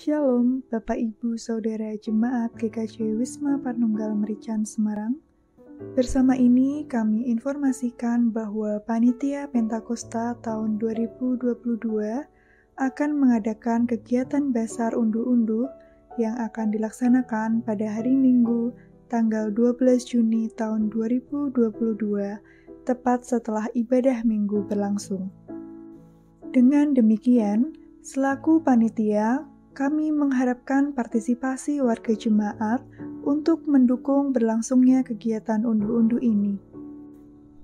Shalom, Bapak Ibu Saudara Jemaat GKJ Wisma Panunggal Merican Semarang. Bersama ini kami informasikan bahwa Panitia Pentakosta tahun 2022 akan mengadakan kegiatan Basar Unduh-Unduh yang akan dilaksanakan pada hari Minggu tanggal 12 Juni tahun 2022, tepat setelah ibadah Minggu berlangsung. Dengan demikian, selaku panitia, kami mengharapkan partisipasi warga jemaat untuk mendukung berlangsungnya kegiatan unduh-unduh ini.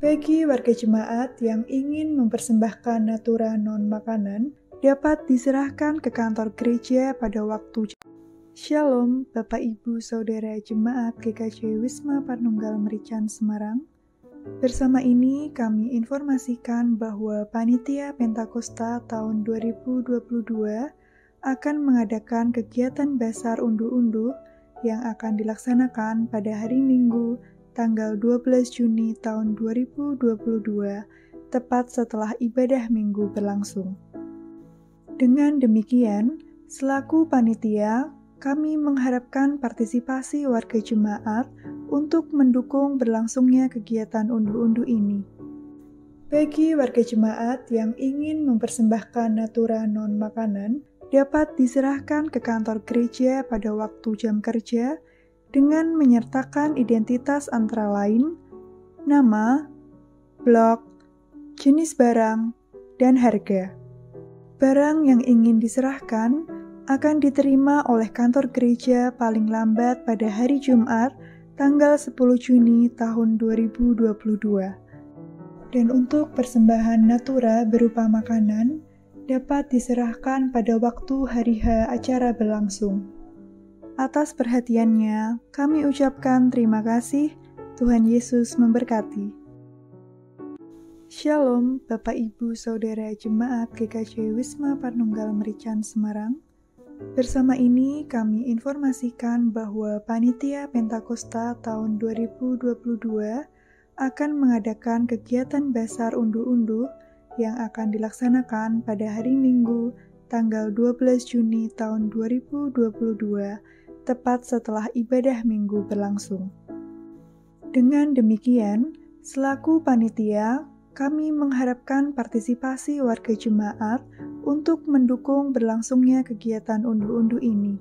Bagi warga jemaat yang ingin mempersembahkan natura non-makanan, dapat diserahkan ke kantor gereja pada waktu. Shalom, Bapak Ibu Saudara Jemaat GKJ Wisma Panunggal Merican Semarang. Bersama ini kami informasikan bahwa Panitia Pentakosta tahun 2022 akan mengadakan kegiatan Basar Unduh-Unduh yang akan dilaksanakan pada hari Minggu tanggal 12 Juni tahun 2022, tepat setelah ibadah Minggu berlangsung. Dengan demikian, selaku panitia, kami mengharapkan partisipasi warga jemaat untuk mendukung berlangsungnya kegiatan unduh-unduh ini. Bagi warga jemaat yang ingin mempersembahkan natura non-makanan, dapat diserahkan ke kantor gereja pada waktu jam kerja dengan menyertakan identitas antara lain, nama, blok, jenis barang, dan harga. Barang yang ingin diserahkan akan diterima oleh kantor gereja paling lambat pada hari Jumat, tanggal 10 Juni tahun 2022. Dan untuk persembahan natura berupa makanan, dapat diserahkan pada waktu hari H acara berlangsung. Atas perhatiannya, kami ucapkan terima kasih. Tuhan Yesus memberkati. Shalom, Bapak Ibu Saudara Jemaat GKJ Wisma Panunggal Merican Semarang. Bersama ini kami informasikan bahwa Panitia Pentakosta tahun 2022 akan mengadakan kegiatan Basar Unduh-Unduh yang akan dilaksanakan pada hari Minggu tanggal 12 Juni tahun 2022, tepat setelah ibadah Minggu berlangsung. Dengan demikian, selaku panitia, kami mengharapkan partisipasi warga jemaat untuk mendukung berlangsungnya kegiatan unduh-unduh ini.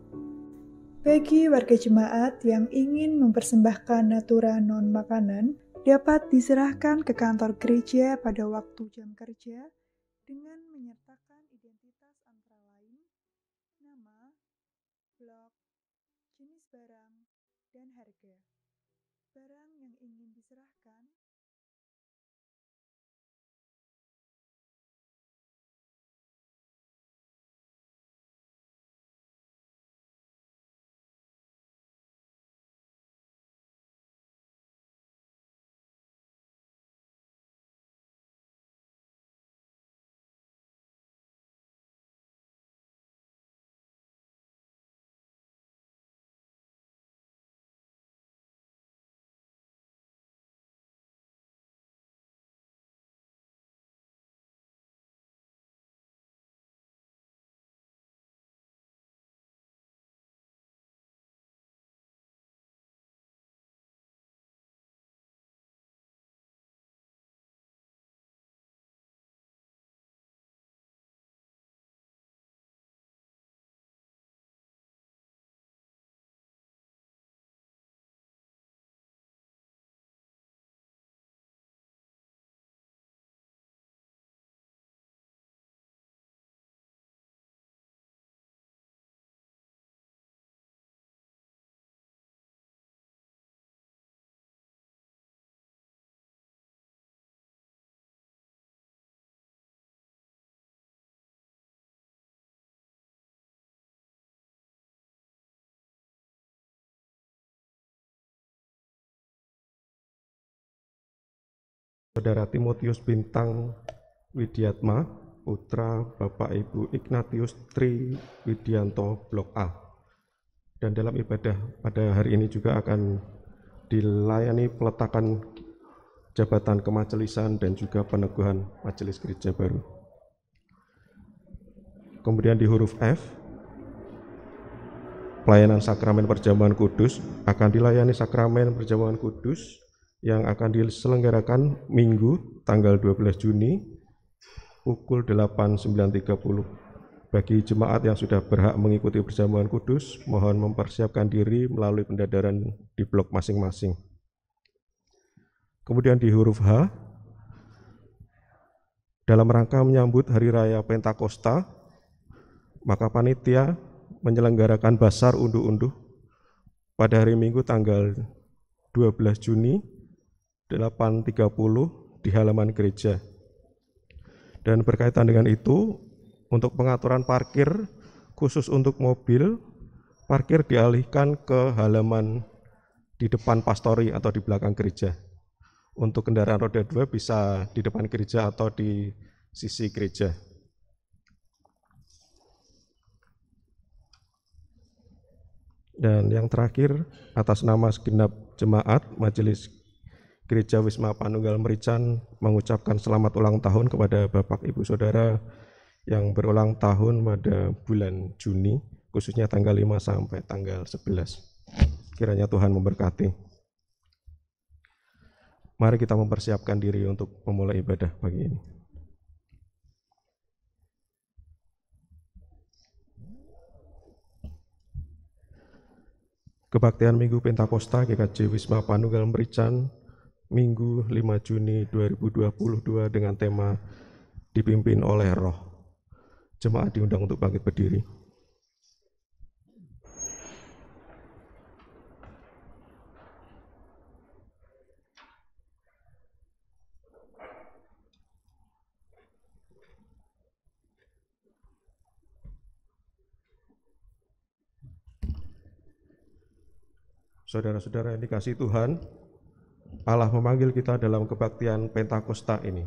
Bagi warga jemaat yang ingin mempersembahkan natura non-makanan, dapat diserahkan ke kantor gereja pada waktu jam kerja dengan menyertakan identitas antara lain, nama, blok, jenis barang, dan harga. Barang yang ingin diserahkan Saudara Timotius Bintang Widiatma, putra Bapak Ibu Ignatius Tri Widianto Blok A. Dan dalam ibadah pada hari ini juga akan dilayani peletakan jabatan kemajelisan dan juga peneguhan majelis gereja baru. Kemudian di huruf F, pelayanan sakramen perjamuan kudus akan dilayani sakramen perjamuan kudus yang akan diselenggarakan Minggu tanggal 12 Juni pukul 8.9.30. Bagi jemaat yang sudah berhak mengikuti perjamuan kudus, mohon mempersiapkan diri melalui pendadaran di blok masing-masing. Kemudian di huruf H, dalam rangka menyambut Hari Raya Pentakosta, maka panitia menyelenggarakan basar unduh-unduh pada hari Minggu tanggal 12 Juni 8.30 di halaman gereja. Dan berkaitan dengan itu, untuk pengaturan parkir khusus untuk mobil, parkir dialihkan ke halaman di depan pastori atau di belakang gereja. Untuk kendaraan roda 2 bisa di depan gereja atau di sisi gereja. Dan yang terakhir, atas nama segenap jemaat Majelis Gereja Wisma Panunggal Merican mengucapkan selamat ulang tahun kepada Bapak Ibu Saudara yang berulang tahun pada bulan Juni, khususnya tanggal 5 sampai tanggal 11. Kiranya Tuhan memberkati. Mari kita mempersiapkan diri untuk memulai ibadah pagi ini. Kebaktian Minggu Pentakosta GKJ Wisma Panunggal Merican, Minggu 5 Juni 2022 dengan tema dipimpin oleh Roh. Jemaat diundang untuk bangkit berdiri. Saudara-saudara yang dikasihi Tuhan, Allah memanggil kita dalam kebaktian Pentakosta ini.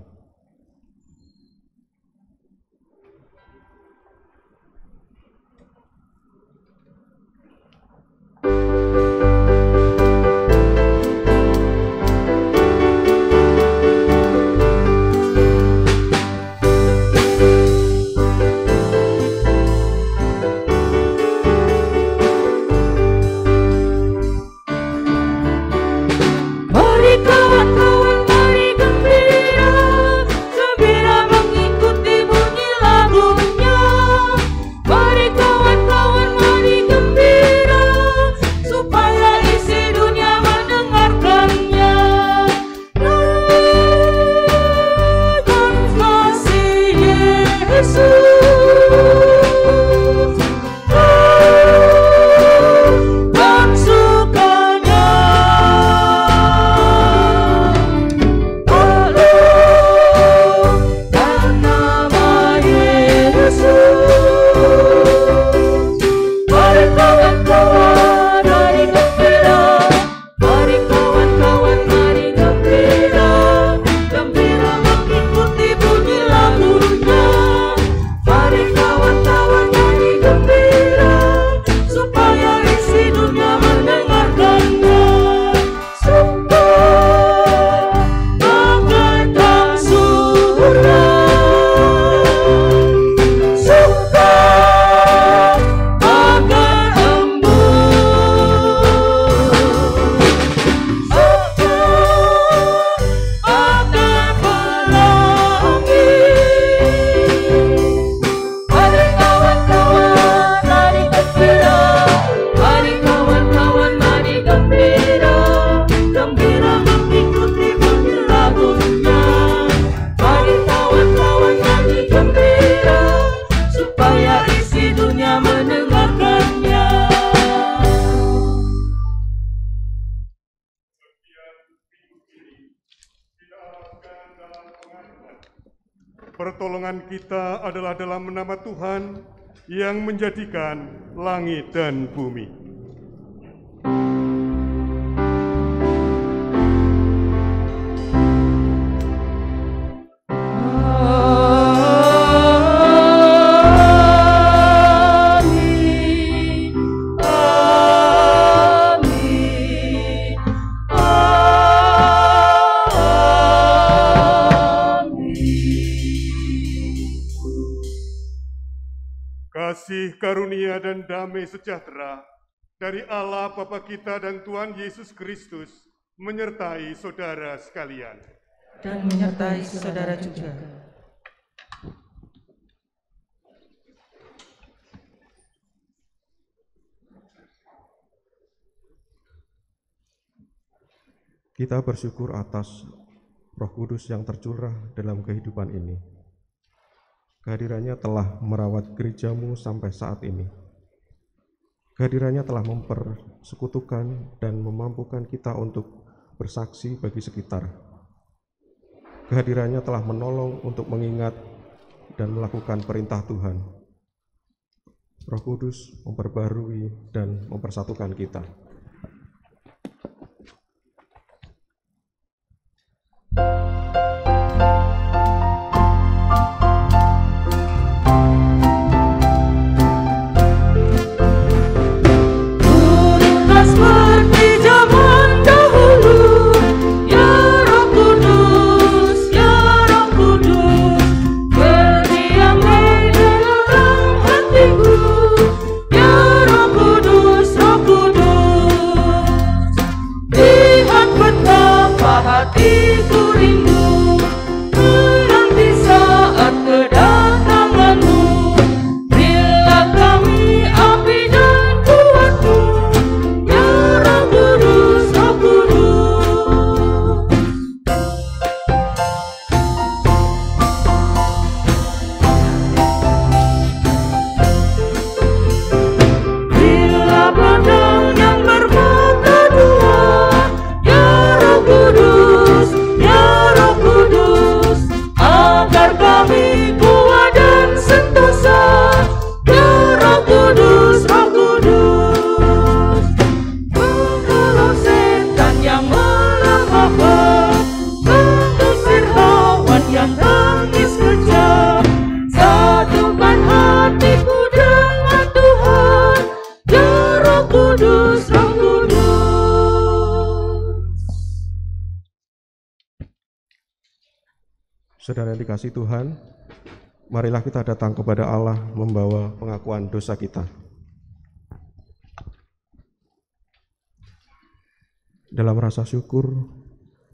Pertolongan kita adalah dalam nama Tuhan yang menjadikan langit dan bumi. Kasih karunia dan damai sejahtera dari Allah Bapa kita dan Tuhan Yesus Kristus menyertai saudara sekalian. Dan menyertai saudara juga. Kita bersyukur atas Roh Kudus yang tercurah dalam kehidupan ini. Kehadirannya telah merawat gerejamu sampai saat ini. Kehadirannya telah mempersekutukan dan memampukan kita untuk bersaksi bagi sekitar. Kehadirannya telah menolong untuk mengingat dan melakukan perintah Tuhan. Roh Kudus memperbarui dan mempersatukan kita. Saudara yang dikasihi Tuhan, marilah kita datang kepada Allah membawa pengakuan dosa kita. Dalam rasa syukur,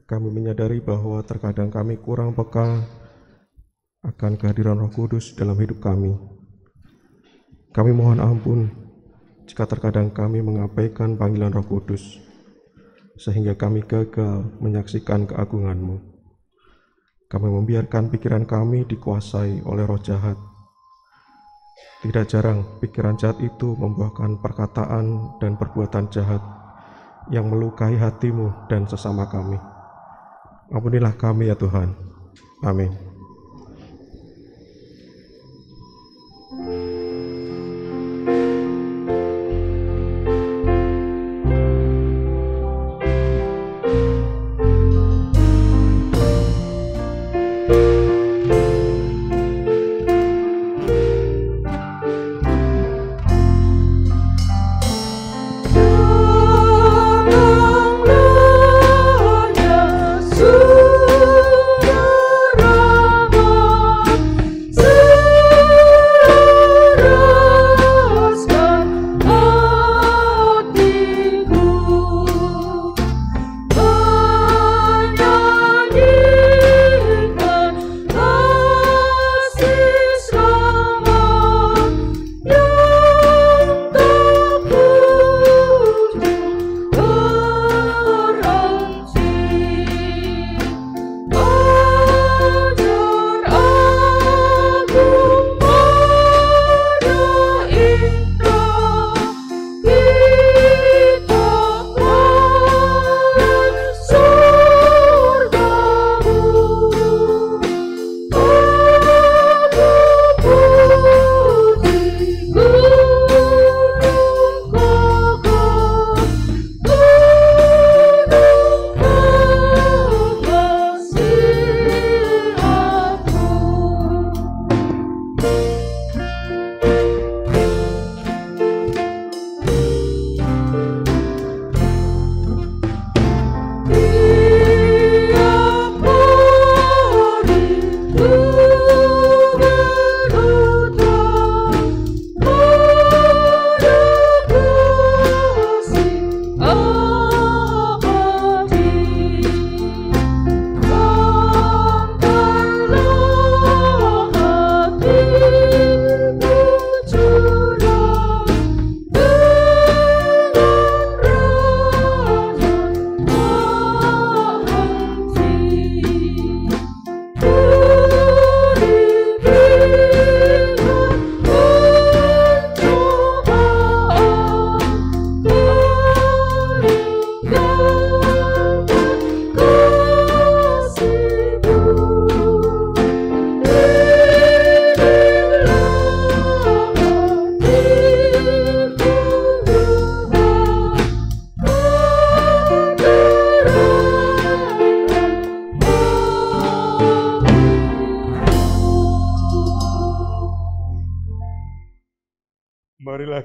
kami menyadari bahwa terkadang kami kurang peka akan kehadiran Roh Kudus dalam hidup kami. Kami mohon ampun jika terkadang kami mengabaikan panggilan Roh Kudus, sehingga kami gagal menyaksikan keagungan-Mu. Kami membiarkan pikiran kami dikuasai oleh roh jahat. Tidak jarang pikiran jahat itu membuahkan perkataan dan perbuatan jahat yang melukai hatimu dan sesama kami. Ampunilah kami ya Tuhan. Amin. Saudara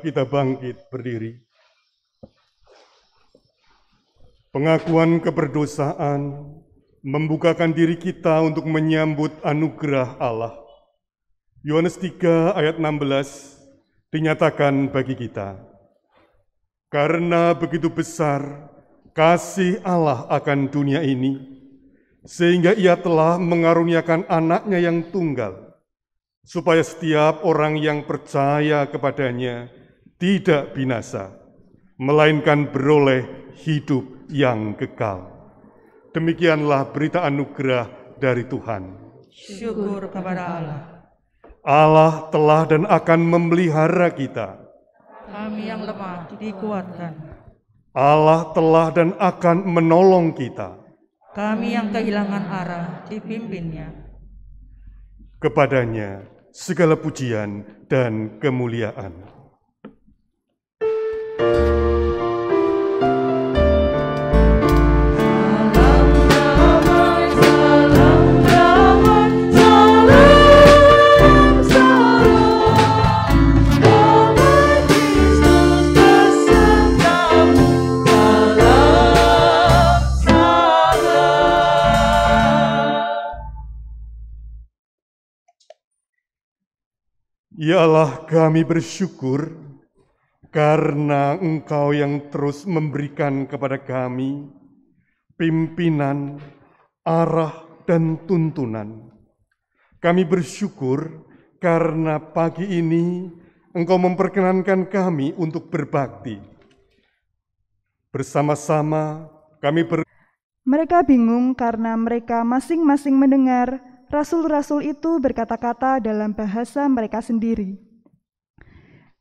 kita bangkit berdiri. Pengakuan keberdosaan membukakan diri kita untuk menyambut anugerah Allah. Yohanes 3 ayat 16 dinyatakan bagi kita, karena begitu besar kasih Allah akan dunia ini, sehingga Ia telah mengaruniakan anaknya yang tunggal, supaya setiap orang yang percaya kepadanya tidak binasa, melainkan beroleh hidup yang kekal. Demikianlah berita anugerah dari Tuhan. Syukur kepada Allah. Allah telah dan akan memelihara kita. Kami yang lemah dikuatkan. Allah telah dan akan menolong kita. Kami yang kehilangan arah dipimpinnya. Kepadanya segala pujian dan kemuliaan. Ya Allah, kami bersyukur karena Engkau yang terus memberikan kepada kami pimpinan, arah, dan tuntunan. Kami bersyukur karena pagi ini Engkau memperkenankan kami untuk berbakti. Bersama-sama kami Mereka bingung karena mereka masing-masing mendengar rasul-rasul itu berkata-kata dalam bahasa mereka sendiri.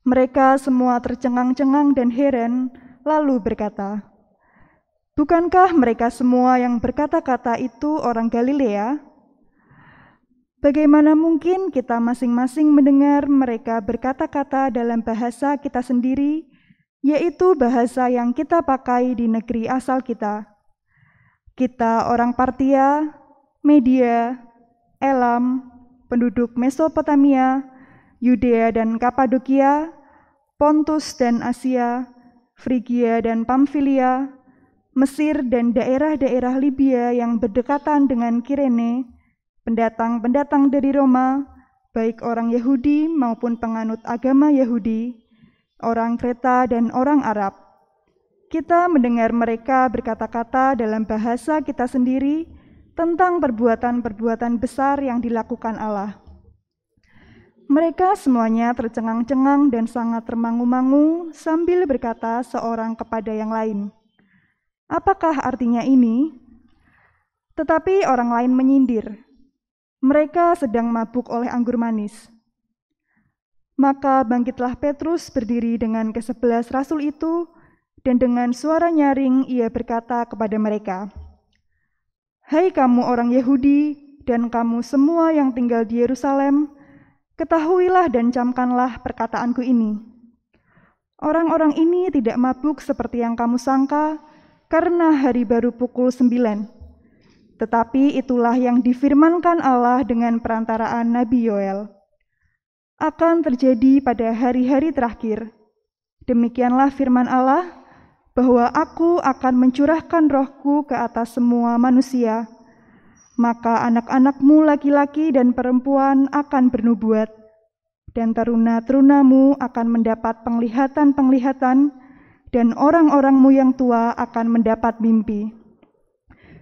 Mereka semua tercengang-cengang dan heran, lalu berkata, "Bukankah mereka semua yang berkata-kata itu orang Galilea? Bagaimana mungkin kita masing-masing mendengar mereka berkata-kata dalam bahasa kita sendiri, yaitu bahasa yang kita pakai di negeri asal kita? Kita orang Partia, Media, Elam, penduduk Mesopotamia, Yudea dan Kapadokia, Pontus dan Asia, Frigia dan Pamfilia, Mesir dan daerah-daerah Libya yang berdekatan dengan Kirene, pendatang-pendatang dari Roma, baik orang Yahudi maupun penganut agama Yahudi, orang Kreta dan orang Arab. Kita mendengar mereka berkata-kata dalam bahasa kita sendiri tentang perbuatan-perbuatan besar yang dilakukan Allah." Mereka semuanya tercengang-cengang dan sangat termangu-mangu sambil berkata seorang kepada yang lain, "Apakah artinya ini?" Tetapi orang lain menyindir, "Mereka sedang mabuk oleh anggur manis." Maka bangkitlah Petrus berdiri dengan ke-11 rasul itu, dan dengan suara nyaring ia berkata kepada mereka, "Hai kamu orang Yahudi dan kamu semua yang tinggal di Yerusalem, ketahuilah dan camkanlah perkataanku ini. Orang-orang ini tidak mabuk seperti yang kamu sangka, karena hari baru pukul 9. Tetapi itulah yang difirmankan Allah dengan perantaraan Nabi Yoel. Akan terjadi pada hari-hari terakhir. Demikianlah firman Allah, bahwa aku akan mencurahkan rohku ke atas semua manusia. Maka anak-anakmu laki-laki dan perempuan akan bernubuat, dan teruna-terunamu akan mendapat penglihatan-penglihatan, dan orang-orangmu yang tua akan mendapat mimpi.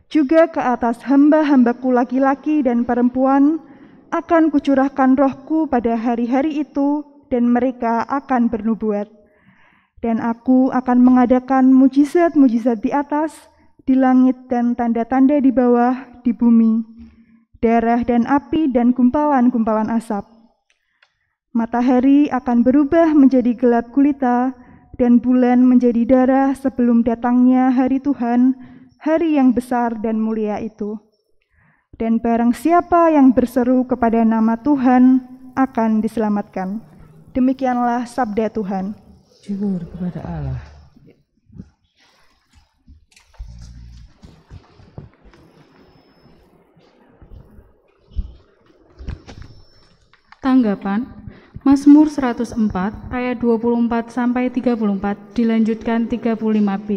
Juga ke atas hamba-hambaku laki-laki dan perempuan akan kucurahkan rohku pada hari-hari itu, dan mereka akan bernubuat. Dan aku akan mengadakan mujizat-mujizat di atas, di langit dan tanda-tanda di bawah, di bumi, darah dan api dan gumpalan-gumpalan asap. Matahari akan berubah menjadi gelap gulita, dan bulan menjadi darah sebelum datangnya hari Tuhan, hari yang besar dan mulia itu. Dan barang siapa yang berseru kepada nama Tuhan akan diselamatkan." Demikianlah sabda Tuhan. Syukur kepada Allah. Tanggapan, Mazmur 104 ayat 24 sampai 34 dilanjutkan 35b.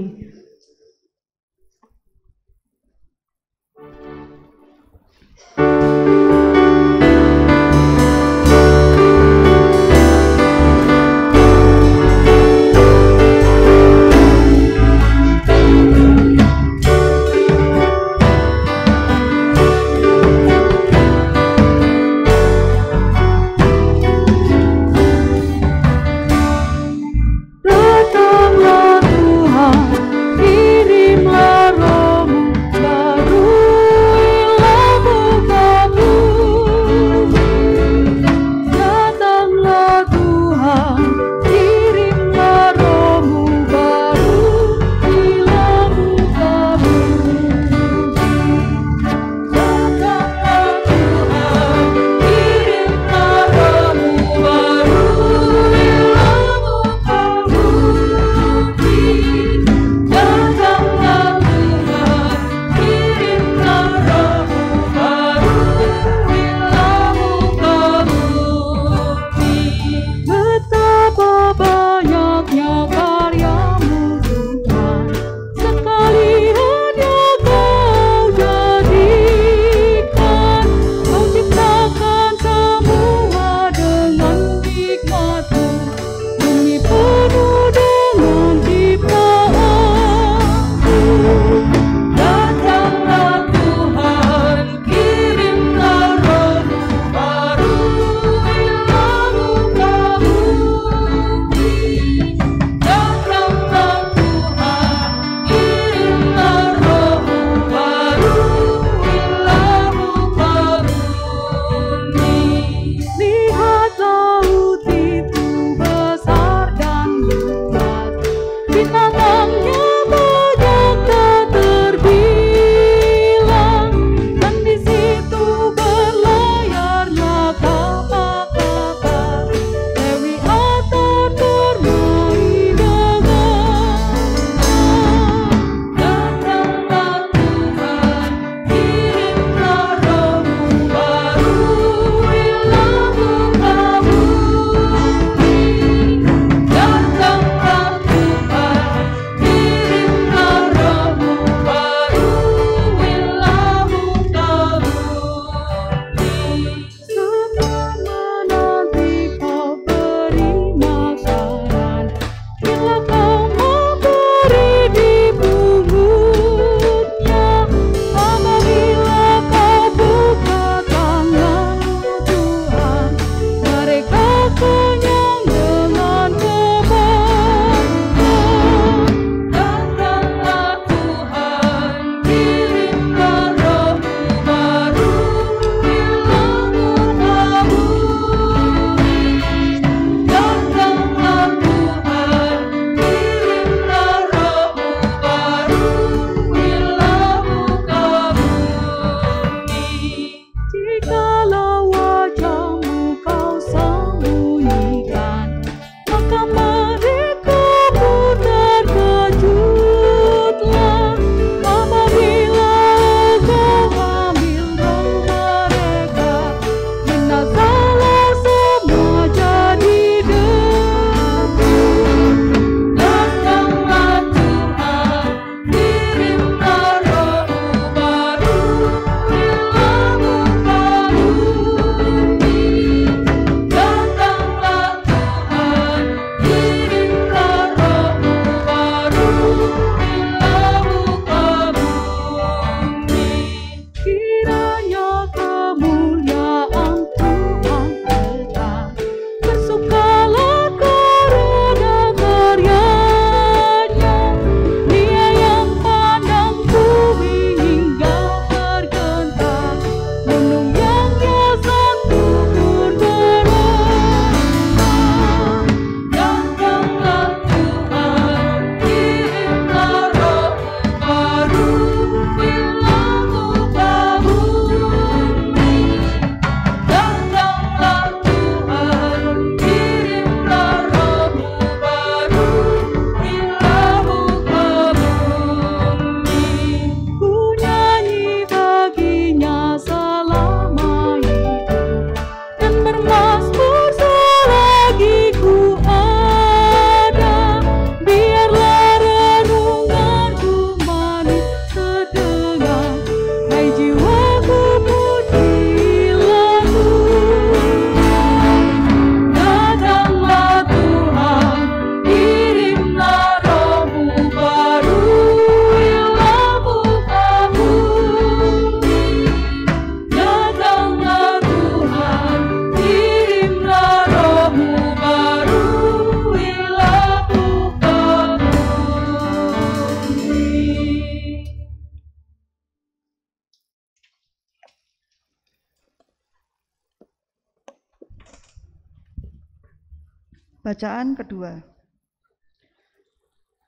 Bacaan kedua.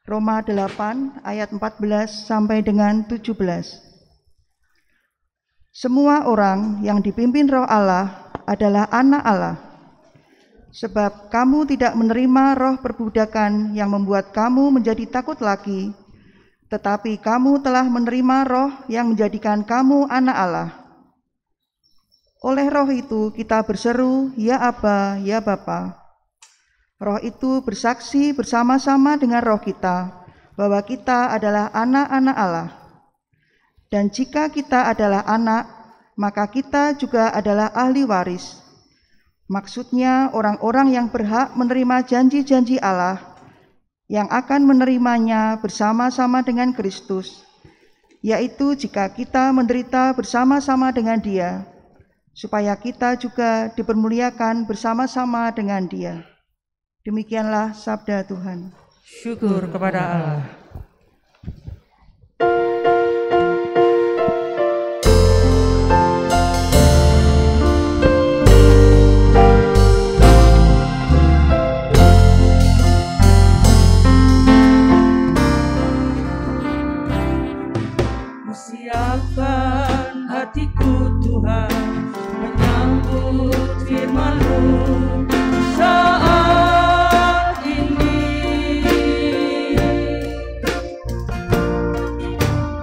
Roma 8 ayat 14 sampai dengan 17. Semua orang yang dipimpin Roh Allah adalah anak Allah. Sebab kamu tidak menerima roh perbudakan yang membuat kamu menjadi takut lagi, tetapi kamu telah menerima roh yang menjadikan kamu anak Allah. Oleh roh itu kita berseru, ya Aba, ya Bapa. Roh itu bersaksi bersama-sama dengan roh kita bahwa kita adalah anak-anak Allah. Dan jika kita adalah anak, maka kita juga adalah ahli waris. Maksudnya orang-orang yang berhak menerima janji-janji Allah, yang akan menerimanya bersama-sama dengan Kristus, yaitu jika kita menderita bersama-sama dengan Dia, supaya kita juga dipermuliakan bersama-sama dengan Dia. Demikianlah sabda Tuhan. Syukur kepada Allah. Siapkan hatiku Tuhan menyambut firman-Mu saat ini.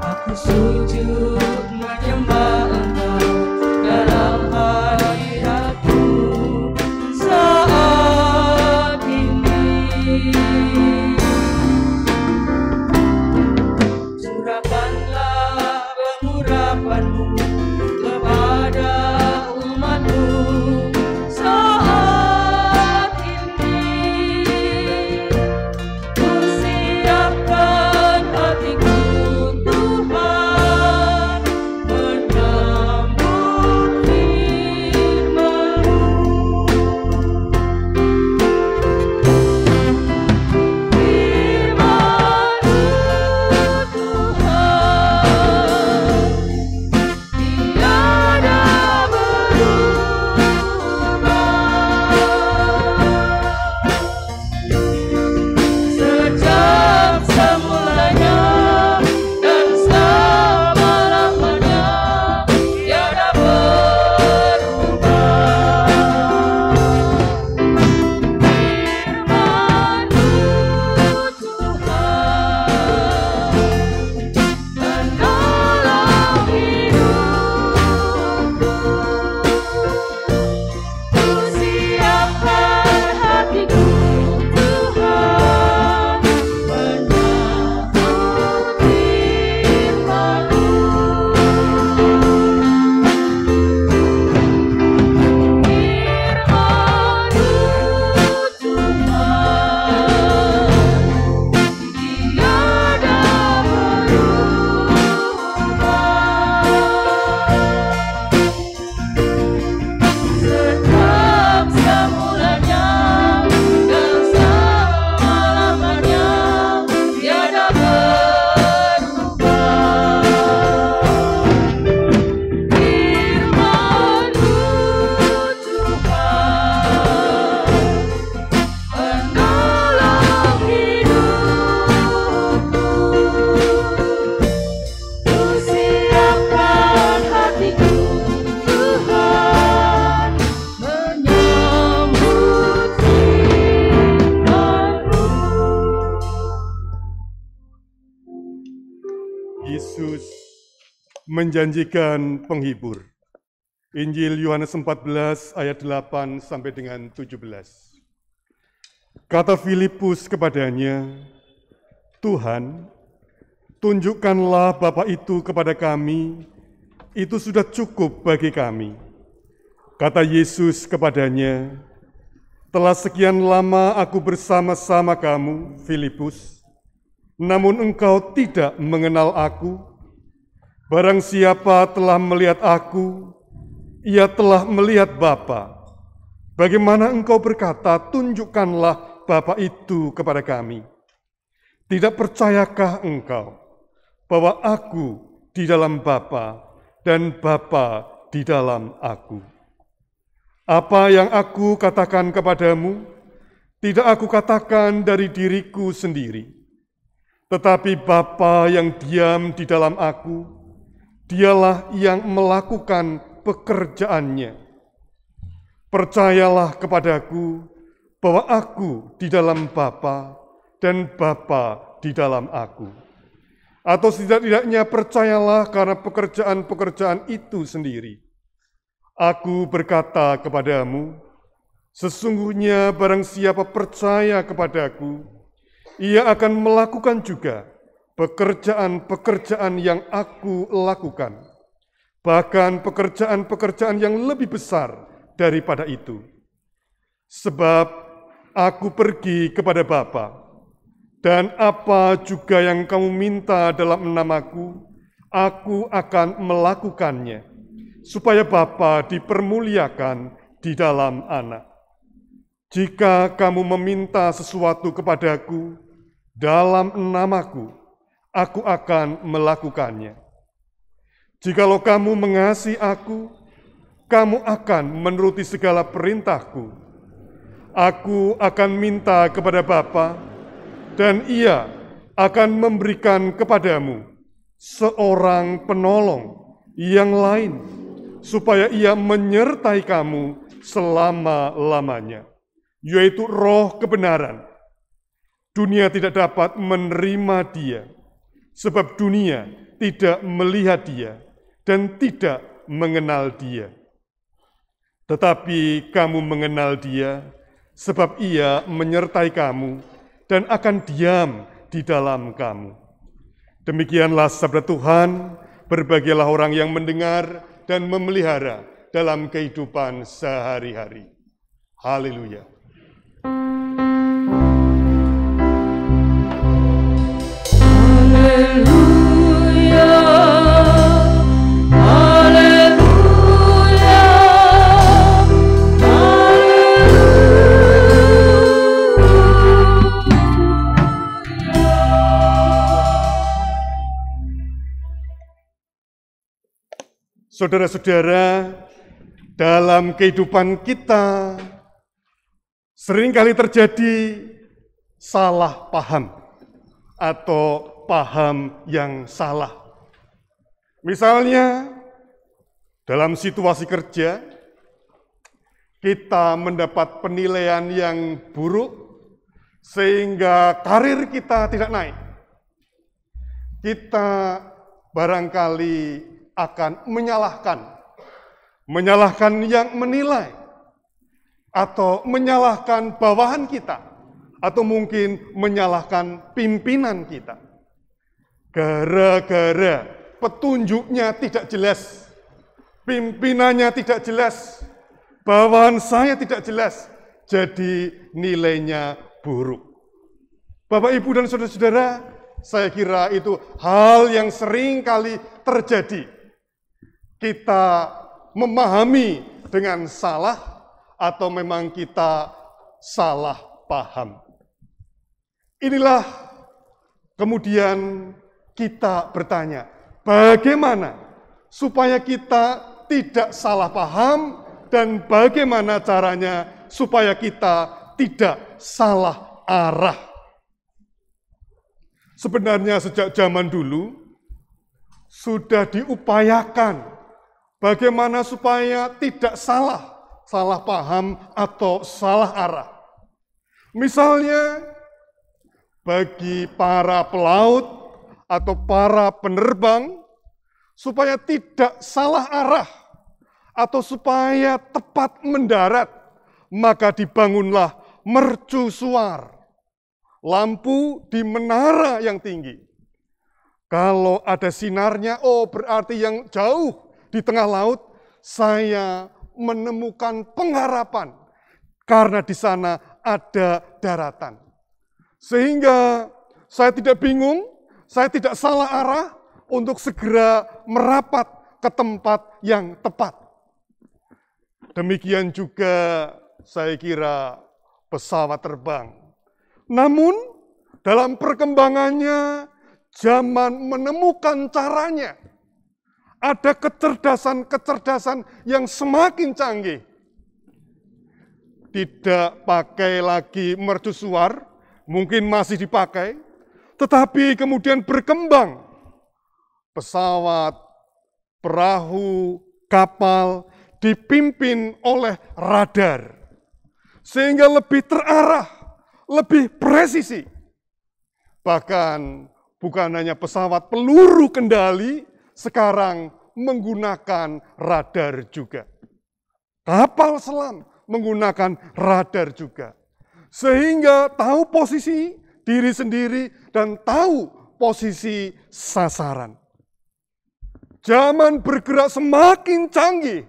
Aku sujud menyembah Engkau dalam hadirat-Mu saat ini. Curahkanlah pengurapan-Mu kepada umat-Mu saat ini. Ku siapkan hatiku Tuhan menyambut firman-Mu. Firman-Mu Tuhan tiada berubah. Sejak semulanya dan selama-lamanya tiada berubah. Firman-Mu Tuhan menolong hidupku. Ku siapkan hatiku Tuhan menyambut firman-Mu. Firman-Mu Tuhan tiada berubah. Sejak semulanya dan selama-lamanya tiada berubah. Firman-Mu Tuhan menolong hidupku. Ku siapkan hatiku Tuhan menyambut firman-Mu. Yesus menjanjikan penghibur. Injil Yohanes 14 ayat 8 sampai dengan 17. Kata Filipus kepadanya, Tuhan, tunjukkanlah Bapa itu kepada kami, itu sudah cukup bagi kami. Kata Yesus kepadanya, telah sekian lama aku bersama-sama kamu, Filipus, namun engkau tidak mengenal aku. Barang siapa telah melihat aku, ia telah melihat Bapa. Bagaimana engkau berkata, tunjukkanlah Bapa itu kepada kami? Tidak percayakah engkau bahwa aku di dalam Bapa dan Bapa di dalam aku? Apa yang aku katakan kepadamu, Tidak aku katakan dari diriku sendiri, tetapi Bapa yang diam di dalam aku, dialah yang melakukan pekerjaannya. Percayalah kepadaku bahwa aku di dalam Bapa dan Bapa di dalam aku. Atau setidak-tidaknya percayalah karena pekerjaan-pekerjaan itu sendiri. Aku berkata kepadamu, sesungguhnya barang siapa percaya kepadaku, ia akan melakukan juga pekerjaan-pekerjaan yang aku lakukan. Bahkan pekerjaan-pekerjaan yang lebih besar daripada itu. Sebab aku pergi kepada Bapa, dan apa juga yang kamu minta dalam namaku, aku akan melakukannya, supaya Bapa dipermuliakan di dalam Anak. Jika kamu meminta sesuatu kepadaku dalam namaku, aku akan melakukannya. Jikalau kamu mengasihi aku, kamu akan menuruti segala perintahku. Aku akan minta kepada Bapa, dan Ia akan memberikan kepadamu seorang penolong yang lain, supaya Ia menyertai kamu selama-lamanya, yaitu Roh kebenaran. Dunia tidak dapat menerima Dia, sebab dunia tidak melihat Dia dan tidak mengenal Dia. Tetapi kamu mengenal Dia, sebab Ia menyertai kamu dan akan diam di dalam kamu. Demikianlah sabda Tuhan, berbahagialah orang yang mendengar dan memelihara dalam kehidupan sehari-hari. Haleluya. Saudara-saudara, dalam kehidupan kita seringkali terjadi salah paham atau paham yang salah. Misalnya, dalam situasi kerja, kita mendapat penilaian yang buruk sehingga karir kita tidak naik. Kita barangkali akan menyalahkan yang menilai, atau menyalahkan bawahan kita, atau mungkin menyalahkan pimpinan kita. Gara-gara petunjuknya tidak jelas, pimpinannya tidak jelas, bawahan saya tidak jelas, jadi nilainya buruk. Bapak, Ibu, dan saudara-saudara, saya kira itu hal yang sering kali terjadi. Kita memahami dengan salah atau memang kita salah paham. Inilah kemudian kita bertanya, bagaimana supaya kita tidak salah paham dan bagaimana caranya supaya kita tidak salah arah. Sebenarnya sejak zaman dulu sudah diupayakan bagaimana supaya tidak salah paham atau salah arah. Misalnya, bagi para pelaut atau para penerbang, supaya tidak salah arah atau supaya tepat mendarat, maka dibangunlah mercusuar, lampu di menara yang tinggi. Kalau ada sinarnya, oh berarti yang jauh di tengah laut, saya menemukan pengharapan karena di sana ada daratan. Sehingga saya tidak bingung, saya tidak salah arah untuk segera merapat ke tempat yang tepat. Demikian juga saya kira pesawat terbang. Namun dalam perkembangannya zaman menemukan caranya. Ada kecerdasan-kecerdasan yang semakin canggih. tidak pakai lagi mercusuar, mungkin masih dipakai, tetapi kemudian berkembang. Pesawat, perahu, kapal dipimpin oleh radar, sehingga lebih terarah, lebih presisi. Bahkan bukan hanya pesawat peluru kendali, sekarang menggunakan radar juga. Kapal selam menggunakan radar juga. Sehingga tahu posisi diri sendiri dan tahu posisi sasaran. Zaman bergerak semakin canggih.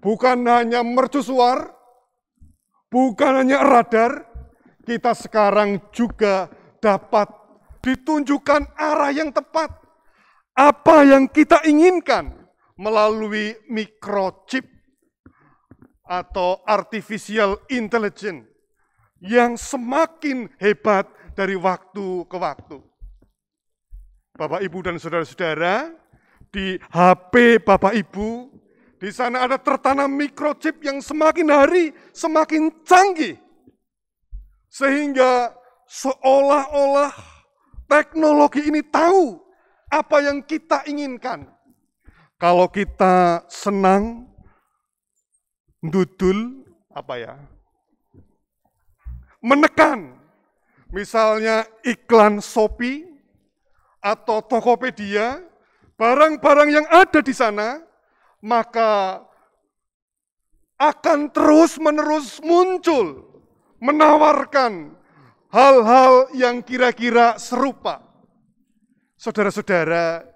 Bukan hanya mercusuar, bukan hanya radar, kita sekarang juga dapat ditunjukkan arah yang tepat. Apa yang kita inginkan melalui microchip atau artificial intelligence yang semakin hebat dari waktu ke waktu. Bapak, Ibu, dan saudara-saudara, di HP Bapak Ibu, di sana ada tertanam microchip yang semakin hari semakin canggih. Sehingga seolah-olah teknologi ini tahu apa yang kita inginkan. Kalau kita senang, dudul, menekan, misalnya iklan Shopee atau Tokopedia, barang-barang yang ada di sana, maka akan terus-menerus muncul, menawarkan hal-hal yang kira-kira serupa. Saudara-saudara,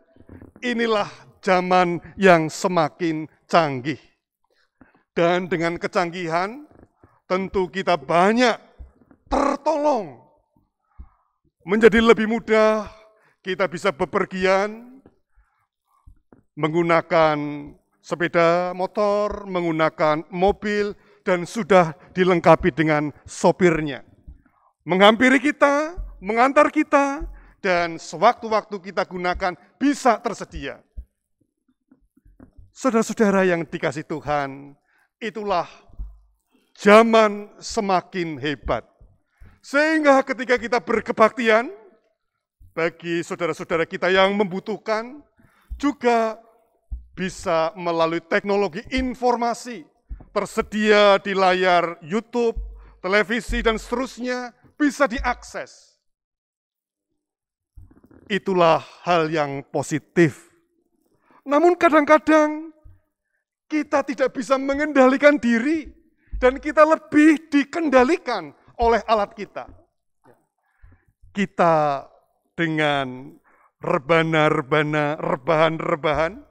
inilah zaman yang semakin canggih. Dan dengan kecanggihan, tentu kita banyak tertolong. Menjadi lebih mudah, kita bisa bepergian, menggunakan sepeda motor, menggunakan mobil, dan sudah dilengkapi dengan sopirnya. Menghampiri kita, mengantar kita, dan sewaktu-waktu kita gunakan bisa tersedia. Saudara-saudara yang dikasih Tuhan, itulah zaman semakin hebat. Sehingga ketika kita berkebaktian, bagi saudara-saudara kita yang membutuhkan, juga bisa melalui teknologi informasi, tersedia di layar YouTube, televisi, dan seterusnya, bisa diakses. Itulah hal yang positif. Namun kadang-kadang kita tidak bisa mengendalikan diri dan kita lebih dikendalikan oleh alat kita. Kita dengan rebana-rebana, rebahan-rebahan,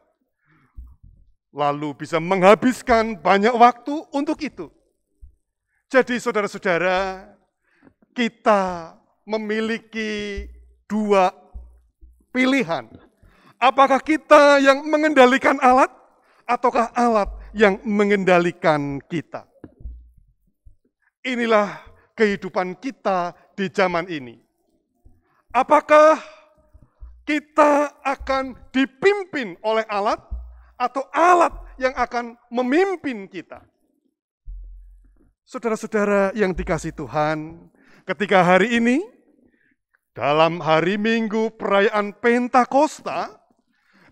lalu bisa menghabiskan banyak waktu untuk itu. Jadi saudara-saudara, kita memiliki dua pilihan. Apakah kita yang mengendalikan alat, ataukah alat yang mengendalikan kita? Inilah kehidupan kita di zaman ini. Apakah kita akan dipimpin oleh alat, atau alat yang akan memimpin kita? Saudara-saudara yang dikasih Tuhan, ketika hari ini, dalam hari Minggu perayaan Pentakosta,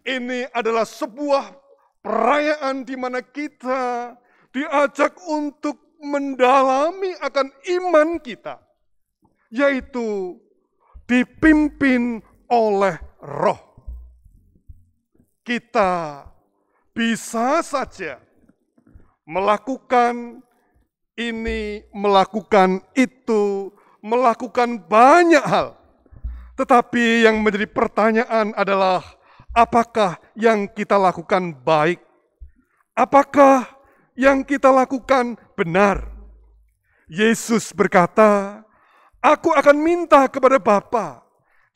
ini adalah sebuah perayaan di mana kita diajak untuk mendalami akan iman kita, yaitu dipimpin oleh Roh. Kita bisa saja melakukan ini, melakukan itu, melakukan banyak hal. Tetapi yang menjadi pertanyaan adalah, apakah yang kita lakukan baik? Apakah yang kita lakukan benar? Yesus berkata, "Aku akan minta kepada Bapa,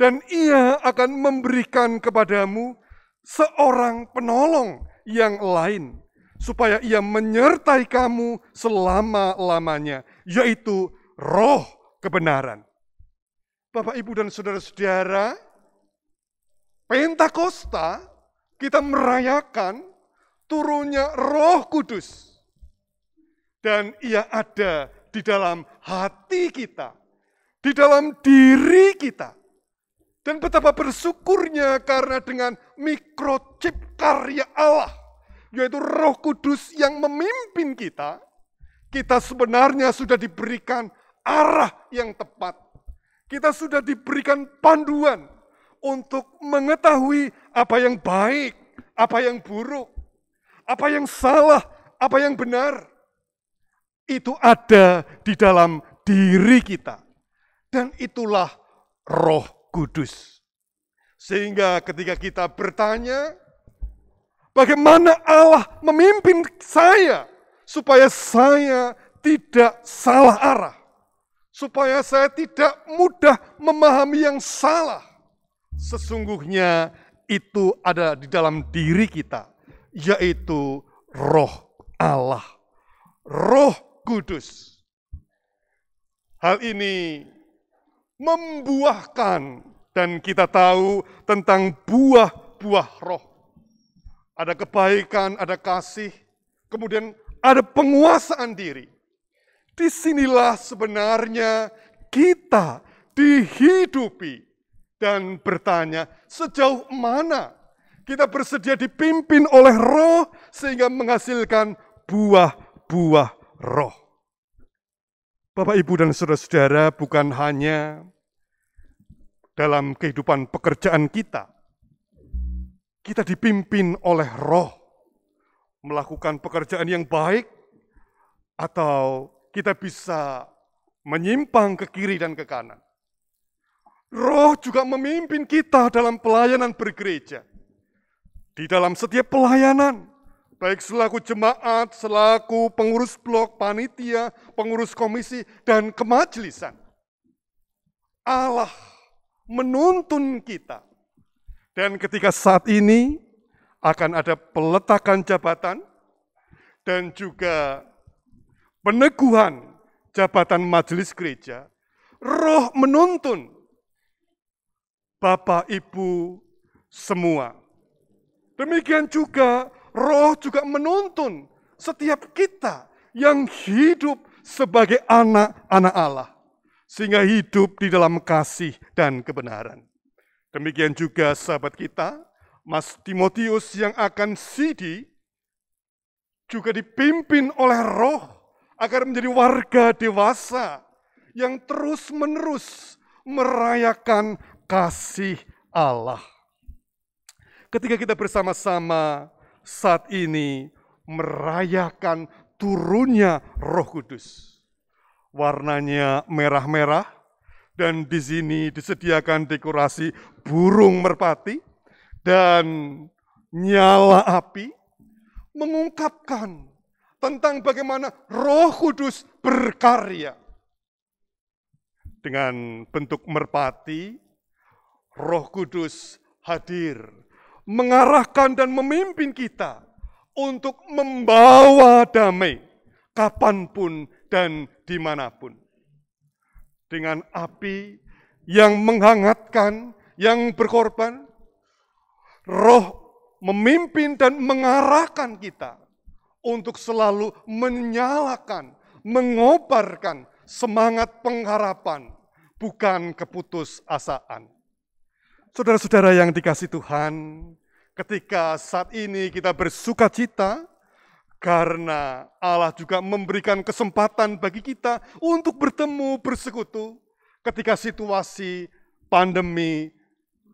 dan Ia akan memberikan kepadamu seorang penolong yang lain, supaya Ia menyertai kamu selama-lamanya, yaitu Roh kebenaran." Bapak, Ibu, dan saudara-saudara, Pentakosta kita merayakan turunnya Roh Kudus. dan Ia ada di dalam hati kita, di dalam diri kita. Dan betapa bersyukurnya karena dengan mikrochip karya Allah, yaitu Roh Kudus yang memimpin kita, kita sebenarnya sudah diberikan arah yang tepat. Kita sudah diberikan panduan untuk mengetahui apa yang baik, apa yang buruk, apa yang salah, apa yang benar. Itu ada di dalam diri kita. Dan itulah Roh Kudus. Sehingga ketika kita bertanya, bagaimana Allah memimpin saya supaya saya tidak salah arah, supaya saya tidak mudah memahami yang salah. Sesungguhnya itu ada di dalam diri kita, yaitu Roh Allah, Roh Kudus. Hal ini membuahkan, dan kita tahu tentang buah-buah roh. Ada kebaikan, ada kasih, kemudian ada penguasaan diri. Disinilah sebenarnya kita dihidupi dan bertanya sejauh mana kita bersedia dipimpin oleh roh sehingga menghasilkan buah-buah roh. Bapak, Ibu, dan saudara-saudara, bukan hanya dalam kehidupan pekerjaan kita dipimpin oleh roh, melakukan pekerjaan yang baik, atau kita bisa menyimpang ke kiri dan ke kanan. Roh juga memimpin kita dalam pelayanan bergereja. Di dalam setiap pelayanan, baik selaku jemaat, selaku pengurus blok, panitia, pengurus komisi, dan kemajelisan. Allah menuntun kita. Dan ketika saat ini akan ada peletakan jabatan dan juga peneguhan jabatan majelis gereja, roh menuntun Bapak, Ibu, semua. Demikian juga roh juga menuntun setiap kita yang hidup sebagai anak-anak Allah, sehingga hidup di dalam kasih dan kebenaran. Demikian juga sahabat kita, Mas Timotius yang akan sidi, juga dipimpin oleh roh agar menjadi warga dewasa yang terus-menerus merayakan kasih Allah. Ketika kita bersama-sama saat ini merayakan turunnya Roh Kudus, warnanya merah-merah, dan di sini disediakan dekorasi burung merpati dan nyala api, mengungkapkan tentang bagaimana Roh Kudus berkarya. Dengan bentuk merpati, Roh Kudus hadir, mengarahkan dan memimpin kita untuk membawa damai kapanpun dan dimanapun. Dengan api yang menghangatkan, yang berkorban, roh memimpin dan mengarahkan kita untuk selalu menyalakan, mengobarkan semangat pengharapan, bukan keputusasaan. Saudara-saudara yang dikasihi Tuhan, ketika saat ini kita bersuka cita, karena Allah juga memberikan kesempatan bagi kita untuk bertemu, bersekutu, ketika situasi pandemi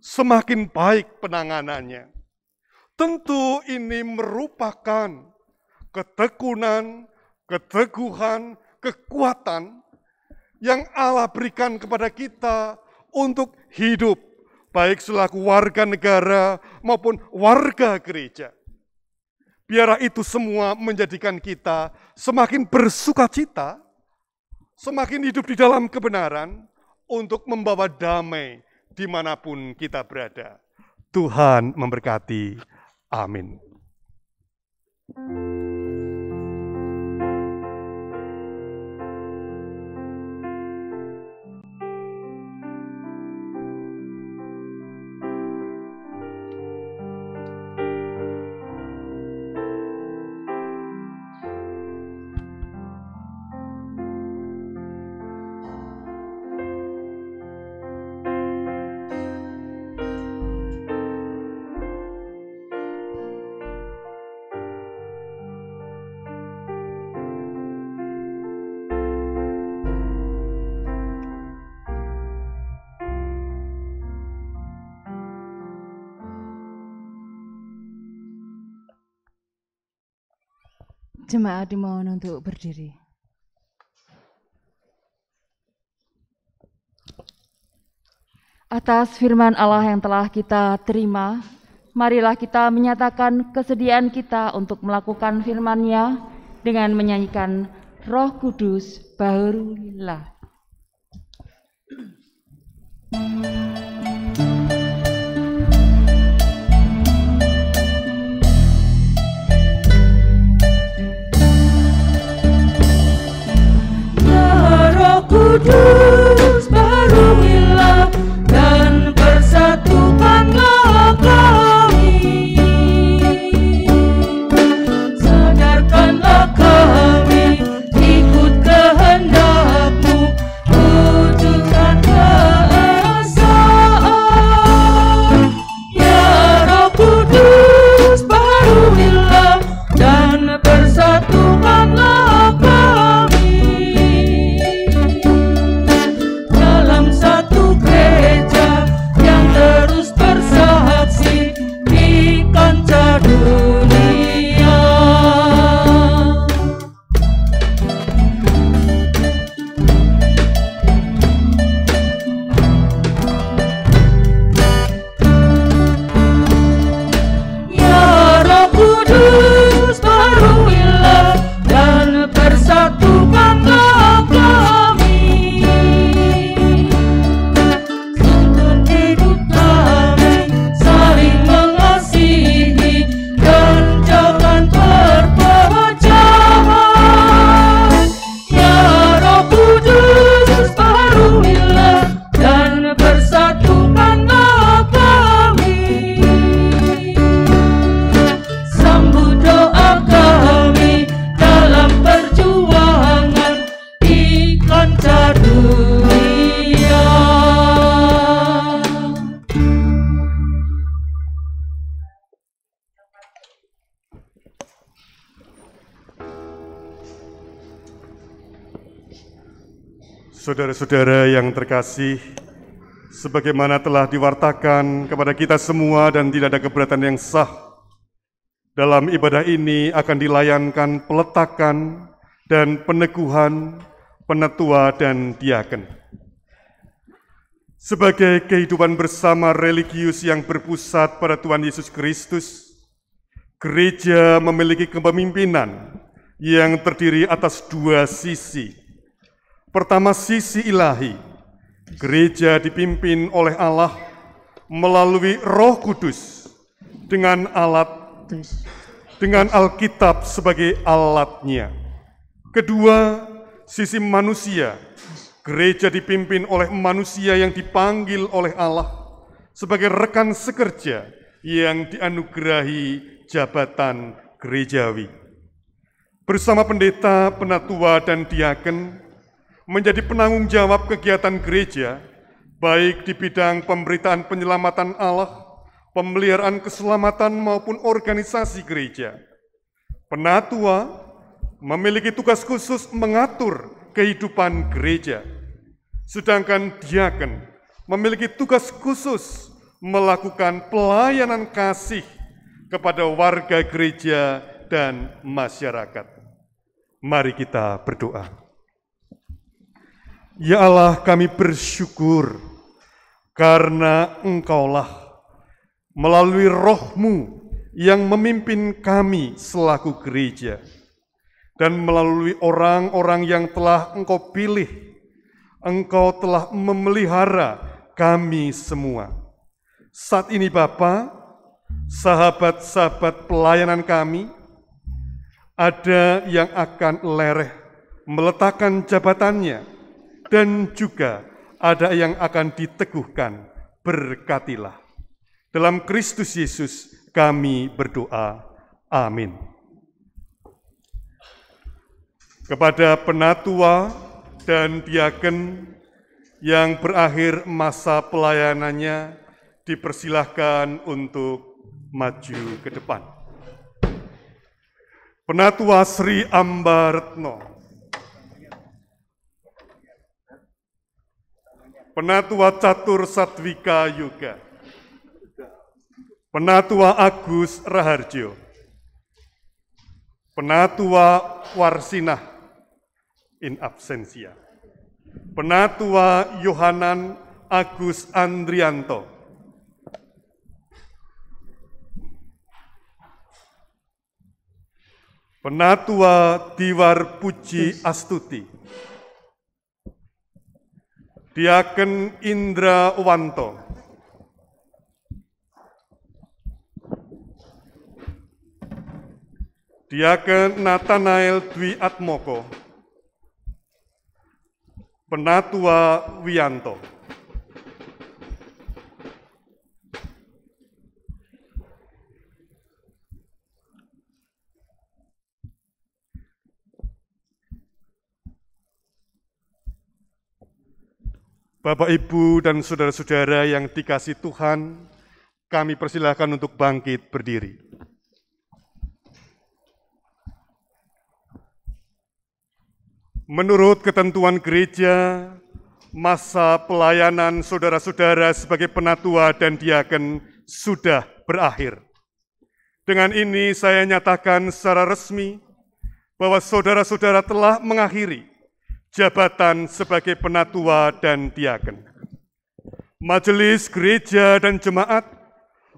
semakin baik penanganannya. Tentu ini merupakan ketekunan, keteguhan, kekuatan yang Allah berikan kepada kita untuk hidup, baik selaku warga negara maupun warga gereja. Biarlah itu semua menjadikan kita semakin bersukacita, semakin hidup di dalam kebenaran untuk membawa damai dimanapun kita berada. Tuhan memberkati. Amin. Jemaat dimohon untuk berdiri. Atas firman Allah yang telah kita terima, marilah kita menyatakan kesediaan kita untuk melakukan firman-Nya dengan menyanyikan Roh Kudus bahurulah. Ya Roh Kudus bahurulah dan persatukanlah kami, sadarkanlah kami ikut kehendak-Mu, wujudkan keesaan. Ya Roh Kudus bahurulah dan persatukanlah kami dalam satu gereja yang terus bersaksi di kancah dunia. Ya Roh Kudus bahurulah dan persatukanlah kami, tuntun hidup kami saling mengasihi dan jangan berpecahan. Ya Roh Kudus bahurulah dan persatukanlah kami, sambut doa kami dalam perjuangan di kancah dunia. Saudara-saudara yang terkasih, sebagaimana telah diwartakan kepada kita semua dan tidak ada keberatan yang sah, dalam ibadah ini akan dilayankan peletakan dan peneguhan penatua dan diaken. Sebagai kehidupan bersama religius yang berpusat pada Tuhan Yesus Kristus, gereja memiliki kepemimpinan yang terdiri atas dua sisi. Pertama, sisi ilahi. Gereja dipimpin oleh Allah melalui Roh Kudus dengan Alkitab sebagai alatnya. Kedua, sisi manusia. Gereja dipimpin oleh manusia yang dipanggil oleh Allah sebagai rekan sekerja yang dianugerahi jabatan gerejawi. Bersama pendeta, penatua, dan diaken menjadi penanggung jawab kegiatan gereja, baik di bidang pemberitaan penyelamatan Allah, pemeliharaan keselamatan maupun organisasi gereja. Penatua memiliki tugas khusus mengatur kehidupan gereja, sedangkan diaken memiliki tugas khusus melakukan pelayanan kasih kepada warga gereja dan masyarakat. Mari kita berdoa. Ya Allah, kami bersyukur karena Engkaulah melalui Roh-Mu yang memimpin kami selaku gereja dan melalui orang-orang yang telah Engkau pilih, Engkau telah memelihara kami semua. Saat ini Bapa, sahabat-sahabat pelayanan kami, ada yang akan lereh meletakkan jabatannya, dan juga ada yang akan diteguhkan. Berkatilah. Dalam Kristus Yesus kami berdoa. Amin. Kepada penatua dan diaken yang berakhir masa pelayanannya, dipersilahkan untuk maju ke depan. Penatua Sri Ambaretno, Penatua Catur Satwika Yoga, Penatua Agus Raharjo, Penatua Warsinah in absentia. Penatua Yohanan Agus Andrianto. Penatua Diwar Puji Astuti. Diaken Indra Wanto. Diaken Nathanael Dwi Atmoko. Penatua Wianto. Bapak, Ibu, dan saudara-saudara yang dikasihi Tuhan, kami persilahkan untuk bangkit berdiri. Menurut ketentuan gereja, masa pelayanan saudara-saudara sebagai penatua dan diaken sudah berakhir. Dengan ini saya nyatakan secara resmi bahwa saudara-saudara telah mengakhiri jabatan sebagai penatua dan diaken. Majelis gereja dan jemaat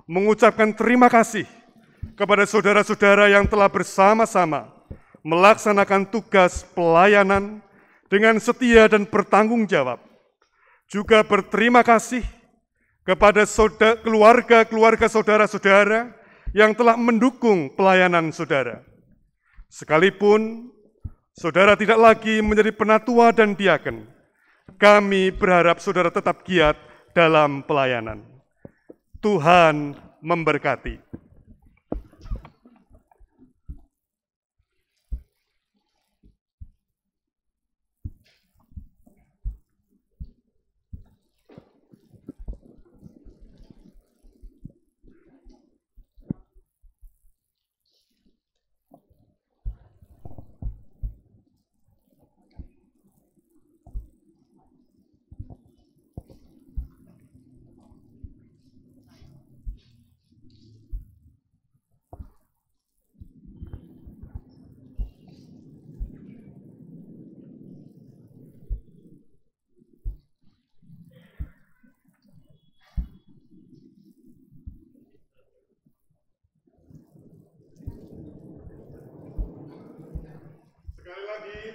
mengucapkan terima kasih kepada saudara-saudara yang telah bersama-sama melaksanakan tugas pelayanan dengan setia dan bertanggung jawab. Juga berterima kasih kepada keluarga-keluarga saudara-saudara yang telah mendukung pelayanan saudara. Sekalipun saudara tidak lagi menjadi penatua dan diaken, kami berharap saudara tetap giat dalam pelayanan. Tuhan memberkati.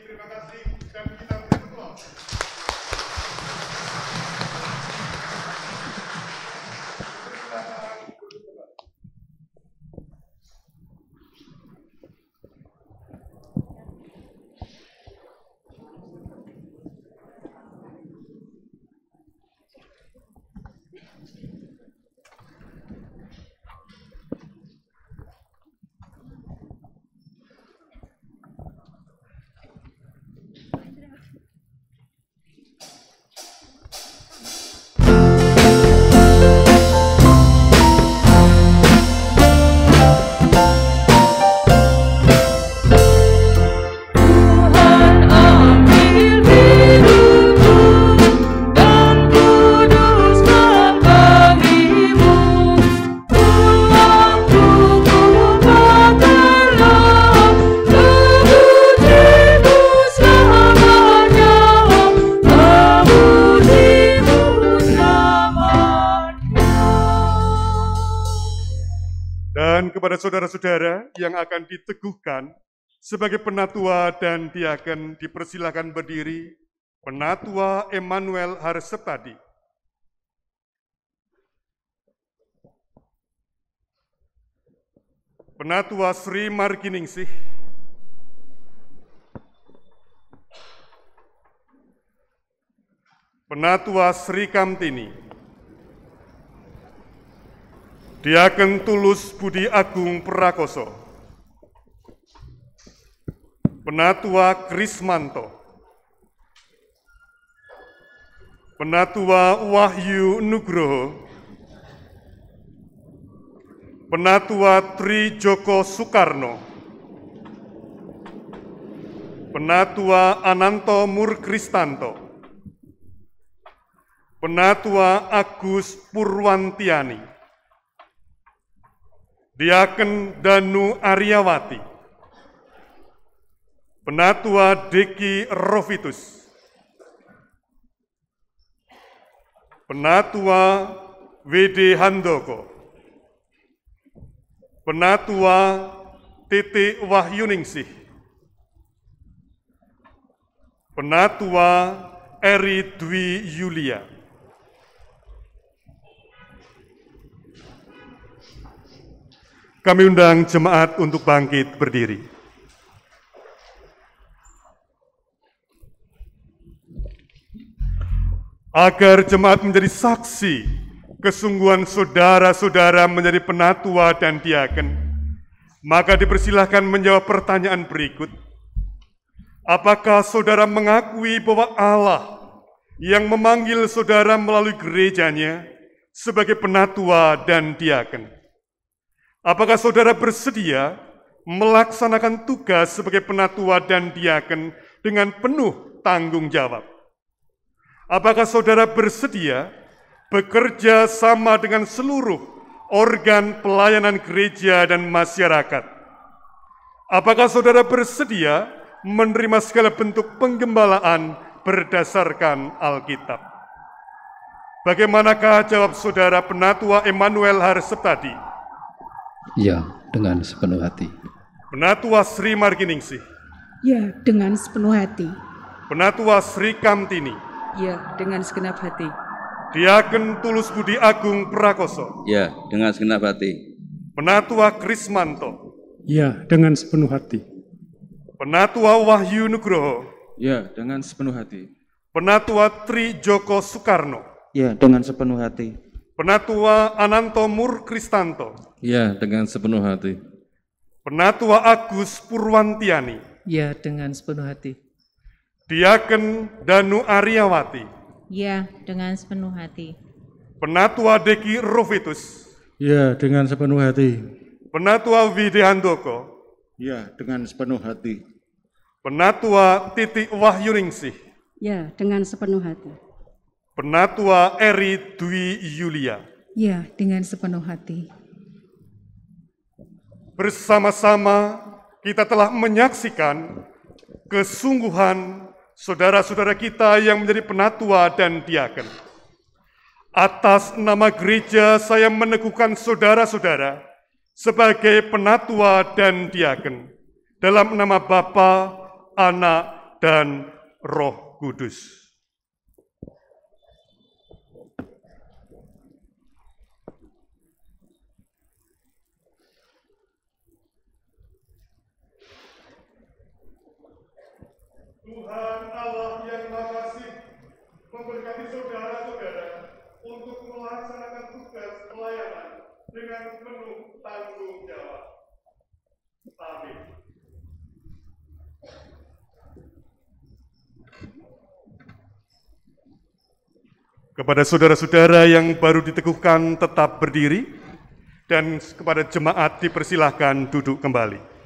Terima kasih dan kita berdoa. Kepada saudara-saudara yang akan diteguhkan sebagai penatua dan diaken, dipersilakan berdiri. Penatua Emmanuel Harsepadi. Penatua Sri Marginingsih. Penatua Sri Kamtini. Diaken Tulus Budi Agung Prakoso. Penatua Krismanto. Penatua Wahyu Nugroho. Penatua Tri Joko Soekarno. Penatua Ananto Murkristanto. Penatua Agus Purwantiani. Diaken Danu Aryawati. Penatua Deki Rovitus, Penatua WD Handoko, Penatua Titi Wahyuningsih, Penatua Eri Dwi Yulia, kami undang jemaat untuk bangkit berdiri. Agar jemaat menjadi saksi kesungguhan saudara-saudara menjadi penatua dan diaken, maka dipersilahkan menjawab pertanyaan berikut. Apakah saudara mengakui bahwa Allah yang memanggil saudara melalui gerejanya sebagai penatua dan diaken? Apakah saudara bersedia melaksanakan tugas sebagai penatua dan diaken dengan penuh tanggung jawab? Apakah saudara bersedia bekerja sama dengan seluruh organ pelayanan gereja dan masyarakat? Apakah saudara bersedia menerima segala bentuk penggembalaan berdasarkan Alkitab? Bagaimanakah jawab saudara Penatua Emmanuel Harseptadi? Ya, dengan sepenuh hati. Penatua Sri Marginingsih? Ya, dengan sepenuh hati. Penatua Sri Kamtini? Ya, dengan segenap hati. Diaken Tulus Budi Agung Prakoso? Ya, dengan segenap hati. Penatua Krismanto? Ya, dengan sepenuh hati. Penatua Wahyu Nugroho? Ya, dengan sepenuh hati. Penatua Tri Joko Soekarno? Ya, dengan sepenuh hati. Penatua Ananto Mur Kristanto? Ya, dengan sepenuh hati. Penatua Agus Purwantiani? Ya, dengan sepenuh hati. Diaken Danu Aryawati? Ya, dengan sepenuh hati. Penatua Deki Rovitus? Ya, dengan sepenuh hati. Penatua Widi Handoko? Ya, dengan sepenuh hati. Penatua Titi Wahyuningsih? Ya, dengan sepenuh hati. Penatua Eri Dwi Yulia? Ya, dengan sepenuh hati. Bersama-sama kita telah menyaksikan kesungguhan saudara-saudara kita yang menjadi penatua dan diaken. Atas nama gereja saya meneguhkan saudara-saudara sebagai penatua dan diaken dalam nama Bapa, Anak, dan Roh Kudus. Tuhan Allah yang Maha Kasih memberkati saudara-saudara untuk melaksanakan tugas pelayanan dengan penuh tanggung jawab. Amin. Kepada saudara-saudara yang baru diteguhkan tetap berdiri, dan kepada jemaat dipersilahkan duduk kembali.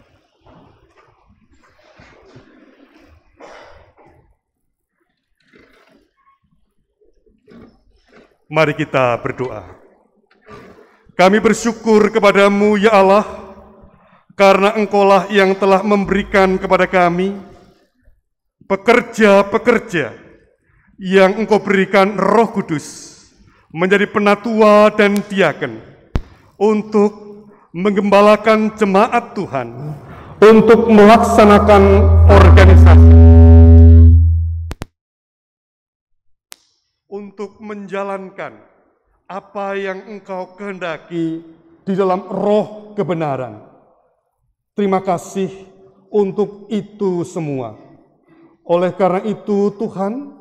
Mari kita berdoa. Kami bersyukur kepadamu ya Allah, karena Engkaulah yang telah memberikan kepada kami pekerja-pekerja yang Engkau berikan Roh Kudus menjadi penatua dan diaken untuk menggembalakan jemaat Tuhan, untuk melaksanakan organisasi, untuk menjalankan apa yang Engkau kehendaki di dalam roh kebenaran. Terima kasih untuk itu semua. Oleh karena itu Tuhan,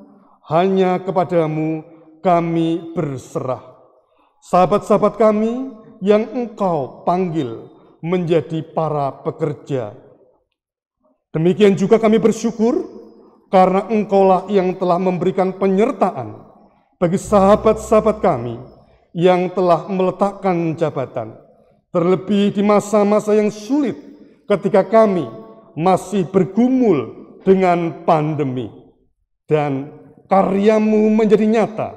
hanya kepadamu kami berserah. Sahabat-sahabat kami yang Engkau panggil menjadi para pekerja. Demikian juga kami bersyukur karena Engkaulah yang telah memberikan penyertaan bagi sahabat-sahabat kami yang telah meletakkan jabatan, terlebih di masa-masa yang sulit ketika kami masih bergumul dengan pandemi. Dan karyamu menjadi nyata,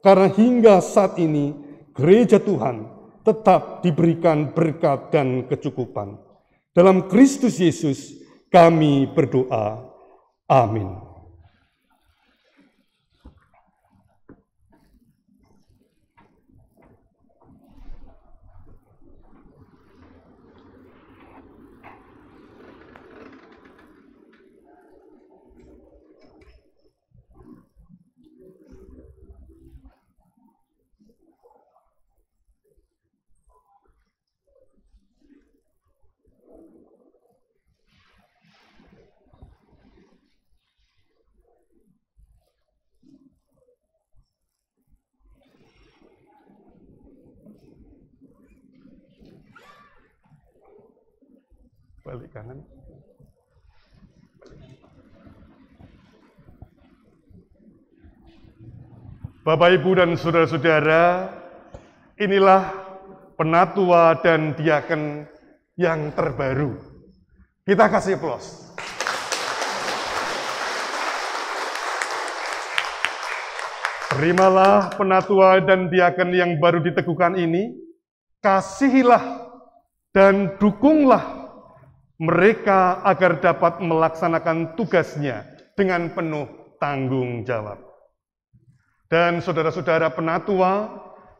karena hingga saat ini gereja Tuhan tetap diberikan berkat dan kecukupan. Dalam Kristus Yesus Kami berdoa. Amin. Balik kanan. Bapak, Ibu, dan saudara-saudara, inilah penatua dan diaken yang terbaru. Kita kasih aplaus. Terimalah penatua dan diaken yang baru diteguhkan ini, kasihilah dan dukunglah mereka agar dapat melaksanakan tugasnya dengan penuh tanggung jawab. Dan saudara-saudara penatua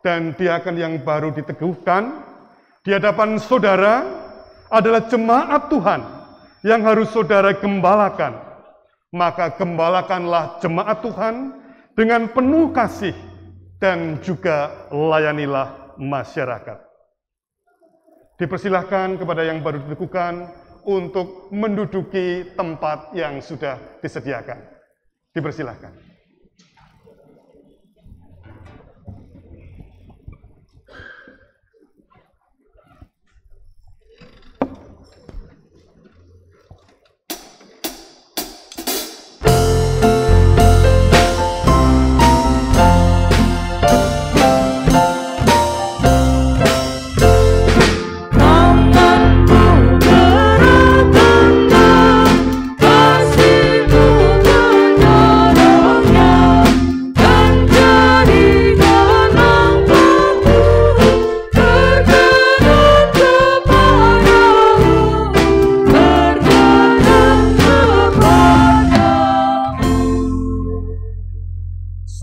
dan diaken yang baru diteguhkan, di hadapan saudara adalah jemaat Tuhan yang harus saudara gembalakan. Maka gembalakanlah jemaat Tuhan dengan penuh kasih dan juga layanilah masyarakat. Dipersilahkan kepada yang baru diteguhkan untuk menduduki tempat yang sudah disediakan. Dipersilahkan.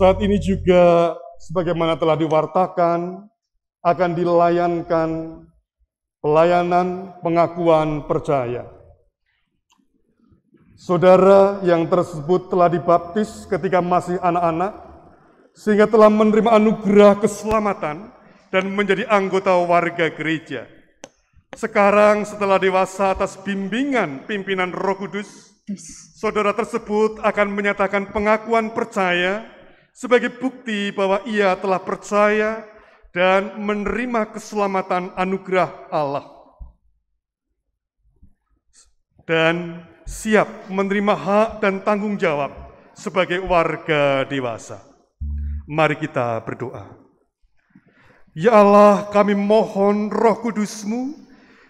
Saat ini juga, sebagaimana telah diwartakan, akan dilayankan pelayanan pengakuan percaya. Saudara yang tersebut telah dibaptis ketika masih anak-anak, sehingga telah menerima anugerah keselamatan dan menjadi anggota warga gereja. Sekarang setelah dewasa atas bimbingan pimpinan Roh Kudus, saudara tersebut akan menyatakan pengakuan percaya sebagai bukti bahwa ia telah percaya dan menerima keselamatan anugerah Allah dan siap menerima hak dan tanggung jawab sebagai warga dewasa. Mari kita berdoa. Ya Allah, kami mohon Roh Kudus-Mu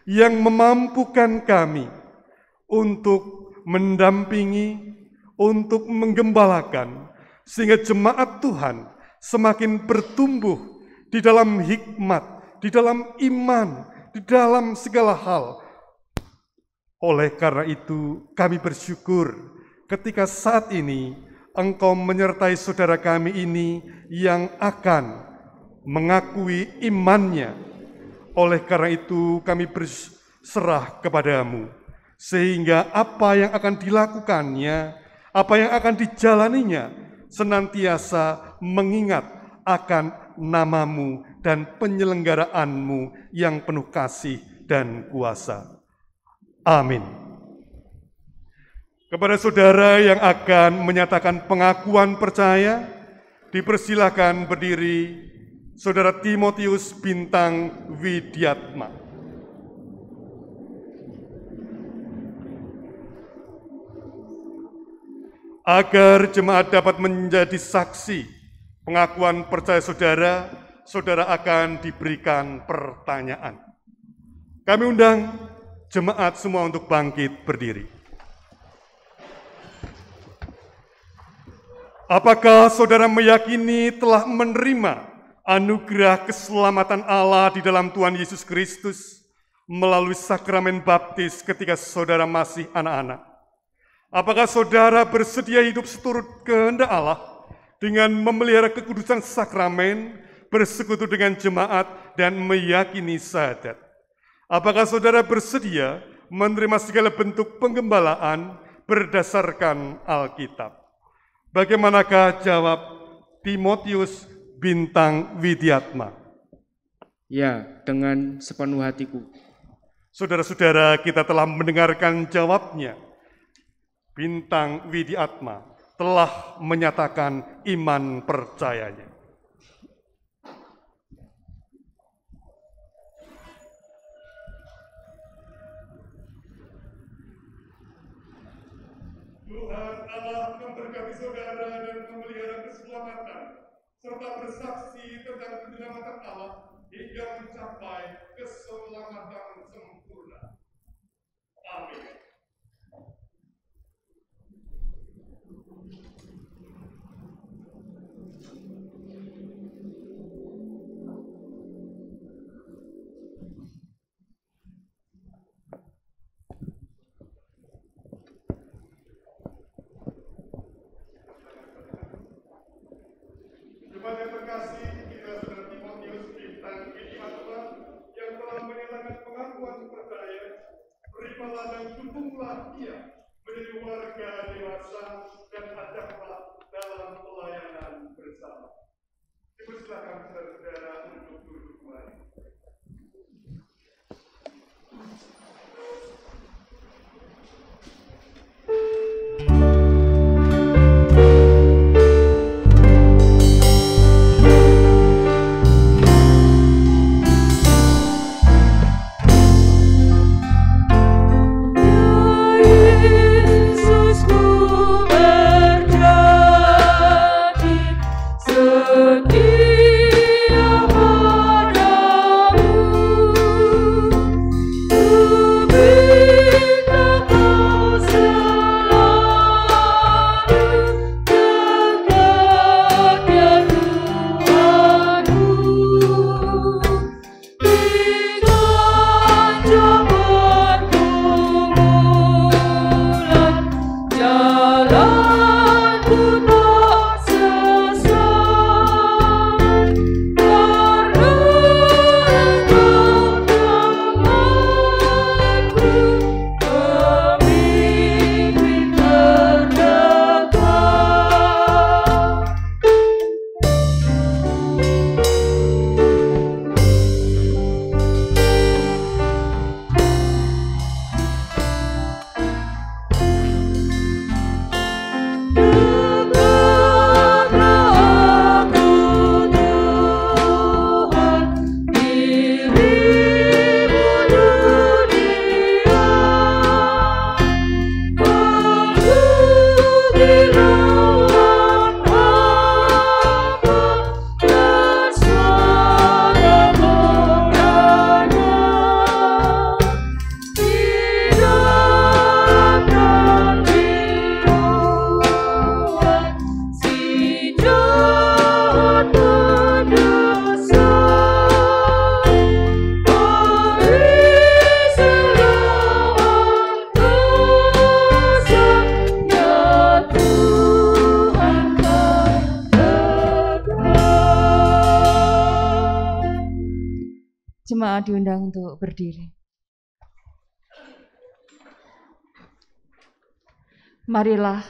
yang memampukan kami untuk mendampingi, untuk menggembalakan, sehingga jemaat Tuhan semakin bertumbuh di dalam hikmat, di dalam iman, di dalam segala hal. Oleh karena itu, kami bersyukur ketika saat ini Engkau menyertai saudara kami ini yang akan mengakui imannya. Oleh karena itu, kami berserah kepadamu, sehingga apa yang akan dilakukannya, apa yang akan dijalaninya, senantiasa mengingat akan namamu dan penyelenggaraanmu yang penuh kasih dan kuasa. Amin. Kepada saudara yang akan menyatakan pengakuan percaya, dipersilakan berdiri Saudara Timotius Bintang Widiatma. Agar jemaat dapat menjadi saksi pengakuan percaya saudara, saudara akan diberikan pertanyaan. Kami undang jemaat semua untuk bangkit berdiri. Apakah saudara meyakini telah menerima anugerah keselamatan Allah di dalam Tuhan Yesus Kristus melalui sakramen baptis ketika saudara masih anak-anak. Apakah saudara bersedia hidup seturut kehendak Allah dengan memelihara kekudusan sakramen, bersekutu dengan jemaat, dan meyakini syahadat? Apakah saudara bersedia menerima segala bentuk penggembalaan berdasarkan Alkitab? Bagaimanakah jawab Timotius Bintang Widiatma? Ya, dengan sepenuh hatiku. Saudara-saudara, kita telah mendengarkan jawabnya. Bintang Widiatma telah menyatakan iman percayanya. Tuhan Allah memberkati saudara dan memelihara keselamatan, serta bersaksi tentang keselamatan Allah hingga mencapai keselamatan sempurna. Amin. Jemaat yang terkasih, inilah saudara Timotius Bintang Widiatma yang telah menyatakan pengakuan percaya. Berimalah dan dukunglah ia menjadi warga dewasa dan ajaklah dalam pelayanan bersama. Dipersilakan saudara-saudara untuk duduk kembali. Jemaat diundang untuk berdiri. Marilah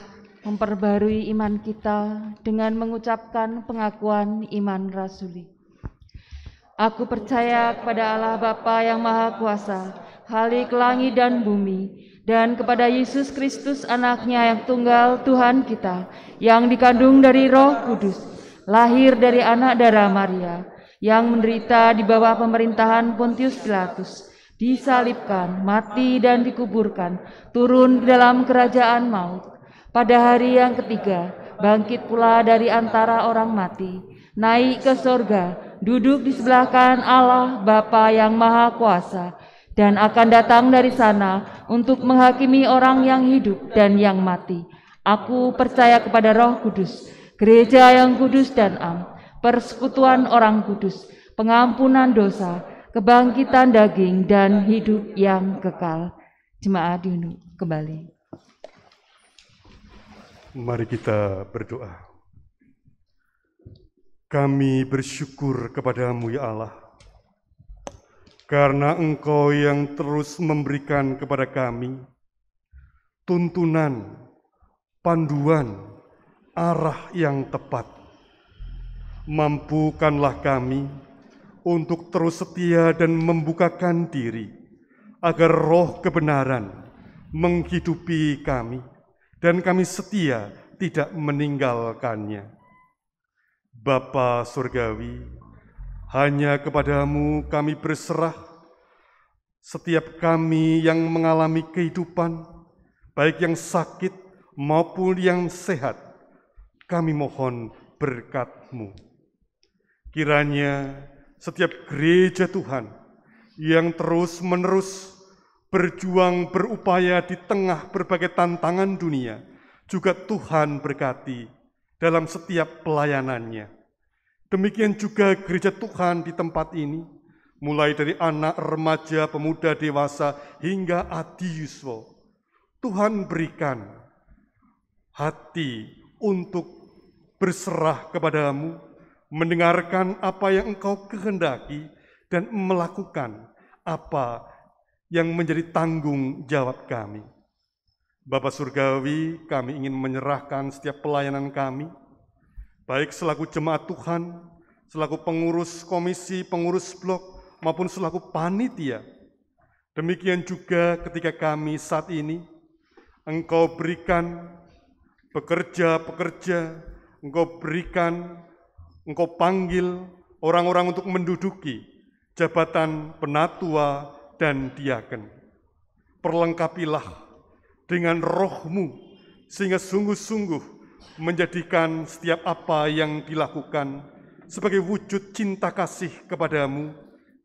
memperbarui iman kita dengan mengucapkan pengakuan iman rasuli. Aku percaya kepada Allah Bapa yang Maha Kuasa, Khalik langit dan bumi, dan kepada Yesus Kristus anaknya yang tunggal Tuhan kita, yang dikandung dari Roh Kudus, lahir dari anak darah Maria, yang menderita di bawah pemerintahan Pontius Pilatus, disalibkan, mati dan dikuburkan, turun ke dalam kerajaan maut. Pada hari yang ketiga, bangkit pula dari antara orang mati, naik ke sorga, duduk di sebelah kanan Allah Bapa yang Maha Kuasa, dan akan datang dari sana untuk menghakimi orang yang hidup dan yang mati. Aku percaya kepada Roh Kudus, gereja yang kudus dan am, persekutuan orang kudus, pengampunan dosa, kebangkitan daging dan hidup yang kekal. Jemaat diundang kembali. Mari kita berdoa. Kami bersyukur kepadamu ya Allah, karena Engkau yang terus memberikan kepada kami tuntunan, panduan, arah yang tepat. Mampukanlah kami untuk terus setia dan membukakan diri, agar roh kebenaran menghidupi kami, dan kami setia tidak meninggalkannya. Bapa Surgawi, hanya kepadamu kami berserah. Setiap kami yang mengalami kehidupan, baik yang sakit maupun yang sehat, kami mohon berkat-Mu. Kiranya setiap gereja Tuhan yang terus-menerus berjuang berupaya di tengah berbagai tantangan dunia, juga Tuhan berkati dalam setiap pelayanannya. Demikian juga gereja Tuhan di tempat ini, mulai dari anak, remaja, pemuda, dewasa, hingga adiyuswa. Tuhan berikan hati untuk berserah kepadamu, mendengarkan apa yang Engkau kehendaki, dan melakukan apa yang menjadi tanggung jawab kami. Bapa Surgawi, kami ingin menyerahkan setiap pelayanan kami, baik selaku jemaat Tuhan, selaku pengurus komisi, pengurus blok, maupun selaku panitia. Demikian juga ketika kami saat ini, Engkau berikan pekerja-pekerja, Engkau berikan, Engkau panggil orang-orang untuk menduduki jabatan penatua dan diaken. Perlengkapilah dengan roh-Mu, sehingga sungguh-sungguh menjadikan setiap apa yang dilakukan sebagai wujud cinta kasih kepadamu,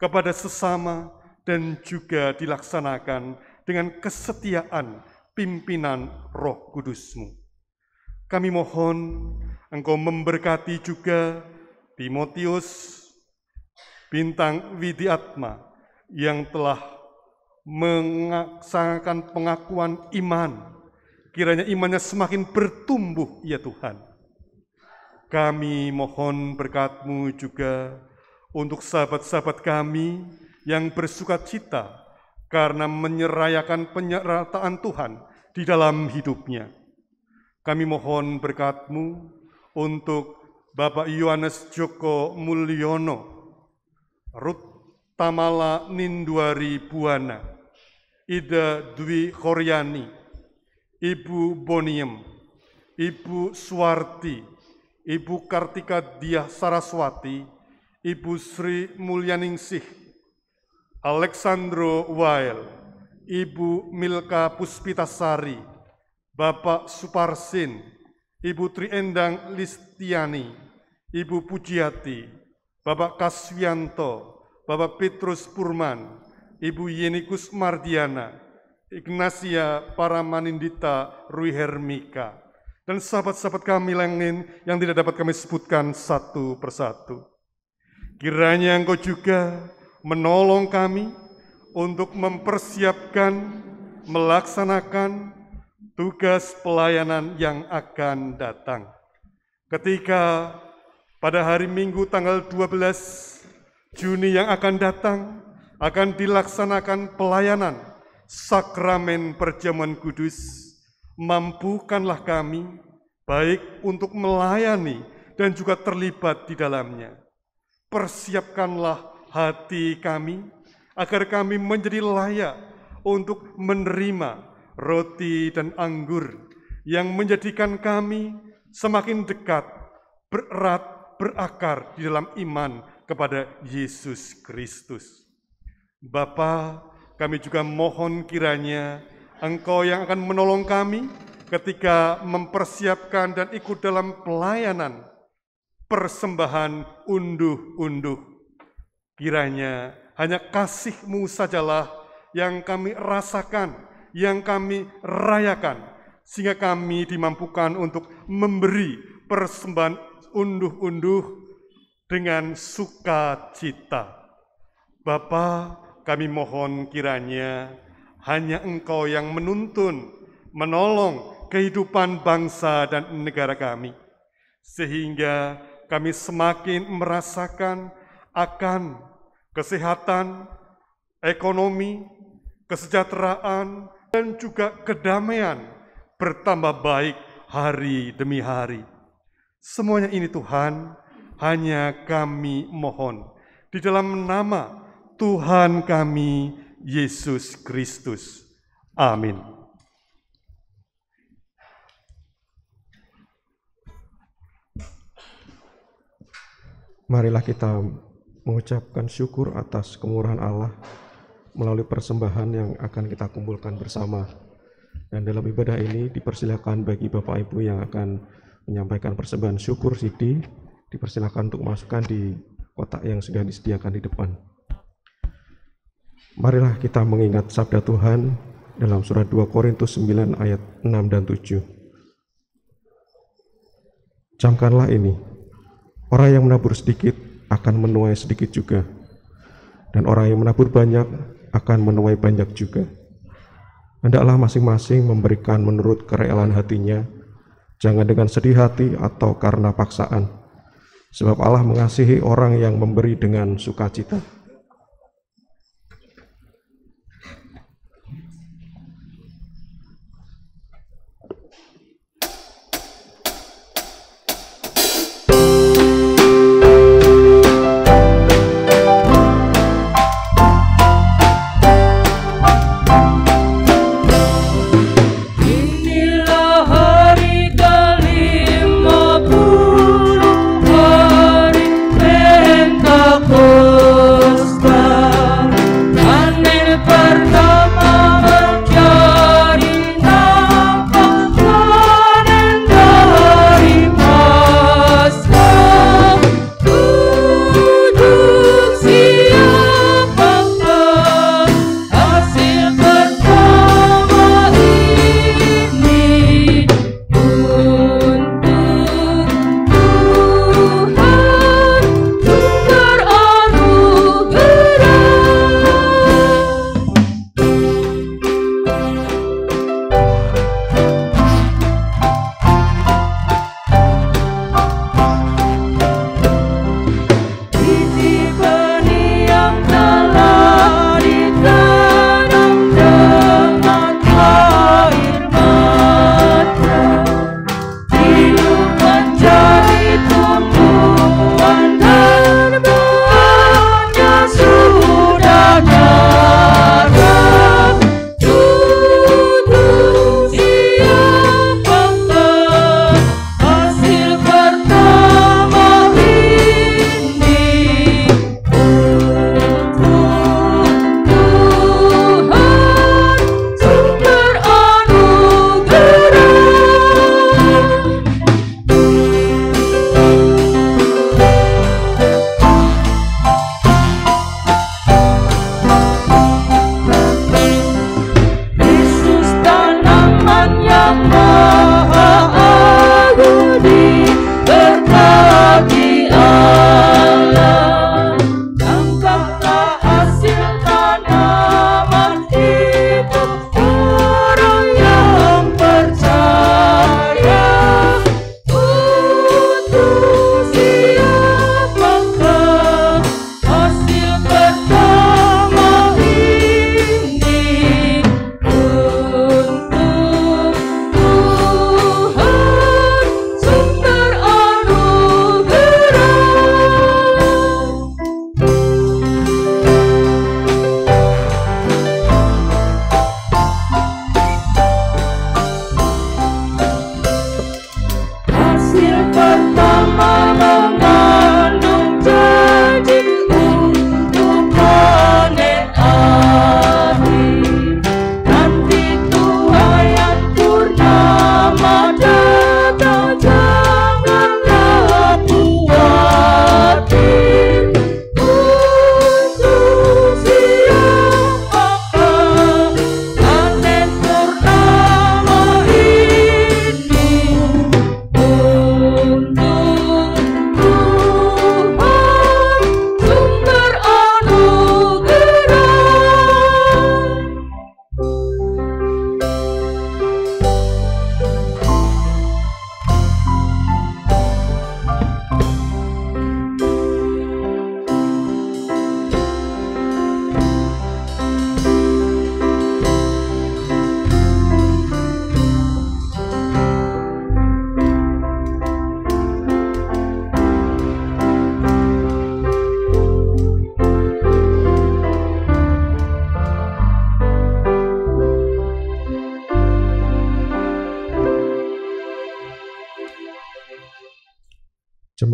kepada sesama, dan juga dilaksanakan dengan kesetiaan pimpinan Roh Kudus-Mu. Kami mohon Engkau memberkati juga Timotius Bintang Widiatma yang telah melaksanakan pengakuan iman. Kiranya imannya semakin bertumbuh ya Tuhan. Kami mohon berkat-Mu juga untuk sahabat-sahabat kami yang bersukacita karena menyerayakan penyertaan Tuhan di dalam hidupnya. Kami mohon berkat-Mu untuk Bapak Yohanes Joko Mulyono, Ruth Tamala Nindwari Buana, Ida Dwi Khoryani, Ibu Boniem, Ibu Suwarti, Ibu Kartika Diah Saraswati, Ibu Sri Mulyaningsih, Alexandro Wael, Ibu Milka Puspitasari, Bapak Suparsin, Ibu Triendang Listiani, Ibu Pujiati, Bapak Kaswianto, Bapak Petrus Purman, Ibu Yenikus Mardiana, Ignasia Paramanindita Ruihermika, dan sahabat-sahabat kami lain yang tidak dapat kami sebutkan satu persatu. Kiranya Engkau juga menolong kami untuk mempersiapkan, melaksanakan tugas pelayanan yang akan datang. Ketika pada hari Minggu tanggal 12 Juni yang akan datang, akan dilaksanakan pelayanan sakramen perjamuan kudus, mampukanlah kami baik untuk melayani dan juga terlibat di dalamnya. Persiapkanlah hati kami agar kami menjadi layak untuk menerima roti dan anggur yang menjadikan kami semakin dekat, bererat, berakar di dalam iman kepada Yesus Kristus. Bapa, kami juga mohon kiranya Engkau yang akan menolong kami ketika mempersiapkan dan ikut dalam pelayanan persembahan unduh-unduh. Kiranya hanya kasih-Mu sajalah yang kami rasakan, yang kami rayakan, sehingga kami dimampukan untuk memberi persembahan unduh-unduh dengan sukacita. Bapa, kami mohon kiranya hanya Engkau yang menuntun, menolong kehidupan bangsa dan negara kami, sehingga kami semakin merasakan akan kesehatan, ekonomi, kesejahteraan, dan juga kedamaian bertambah baik hari demi hari. Semuanya ini Tuhan, hanya kami mohon di dalam nama Tuhan kami, Yesus Kristus. Amin. Marilah kita mengucapkan syukur atas kemurahan Allah melalui persembahan yang akan kita kumpulkan bersama. Dan dalam ibadah ini dipersilakan bagi Bapak Ibu yang akan menyampaikan persembahan syukur CD, dipersilakan untuk masukkan di kotak yang sudah disediakan di depan. Marilah kita mengingat sabda Tuhan dalam surat 2 Korintus 9 ayat 6 dan 7. Camkanlah ini, orang yang menabur sedikit akan menuai sedikit juga, dan orang yang menabur banyak akan menuai banyak juga. Hendaklah masing-masing memberikan menurut kerelaan hatinya, jangan dengan sedih hati atau karena paksaan, sebab Allah mengasihi orang yang memberi dengan sukacita. Hari Pentakosta.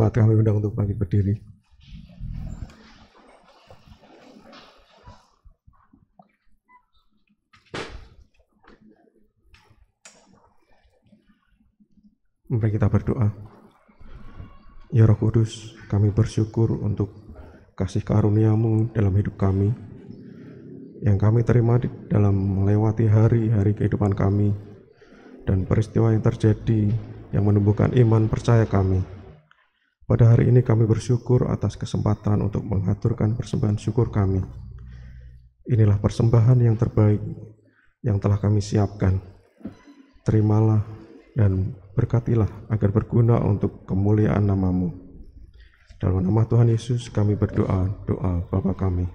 jemaat kami undang untuk bangkit berdiri. Mari kita berdoa. Ya Roh Kudus, kami bersyukur untuk kasih karunia-Mu dalam hidup kami, yang kami terima dalam melewati hari-hari kehidupan kami, dan peristiwa yang terjadi yang menumbuhkan iman percaya kami. Pada hari ini kami bersyukur atas kesempatan untuk mengaturkan persembahan syukur kami. Inilah persembahan yang terbaik yang telah kami siapkan. Terimalah dan berkatilah agar berguna untuk kemuliaan nama-Mu. Dalam nama Tuhan Yesus kami berdoa, doa Bapa kami.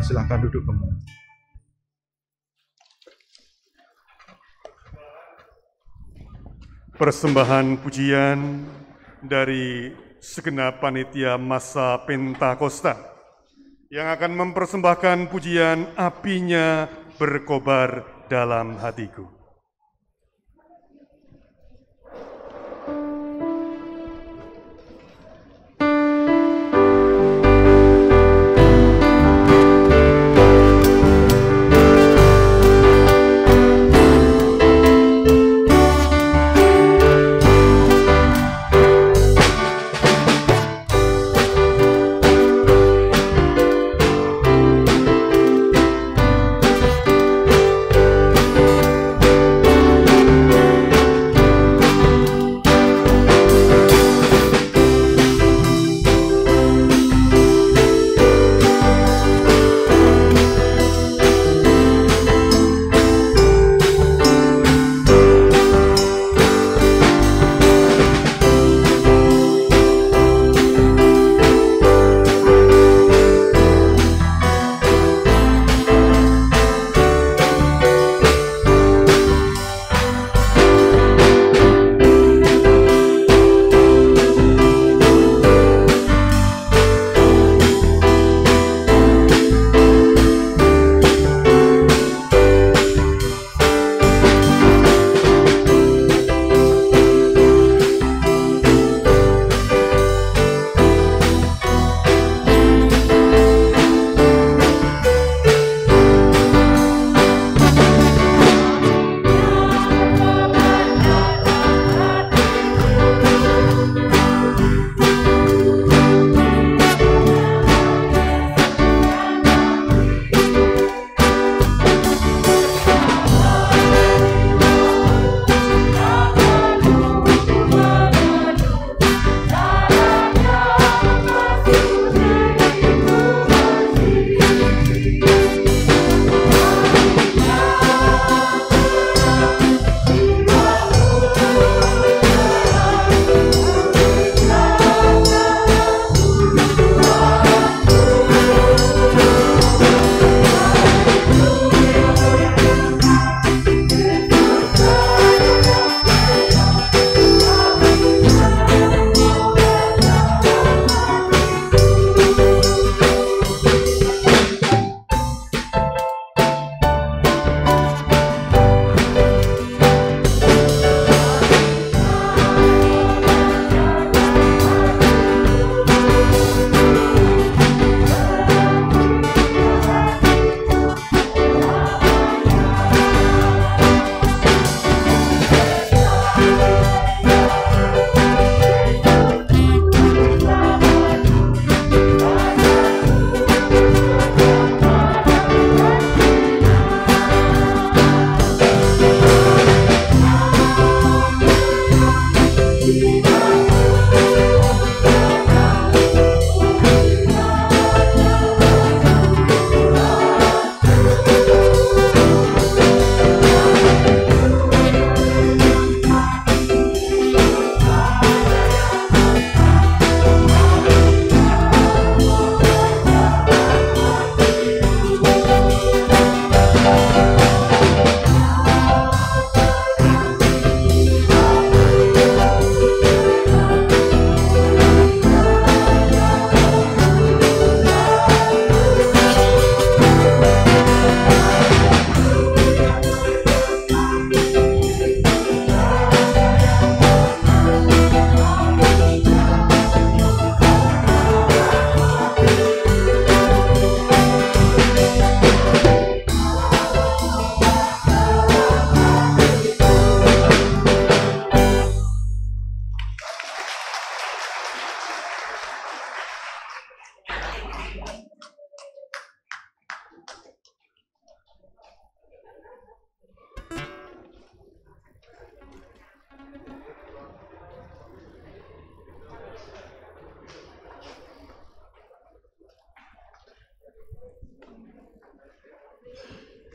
Silakan duduk kembali. Persembahan pujian dari segenap panitia masa Pentakosta yang akan mempersembahkan pujian apinya berkobar dalam hatiku.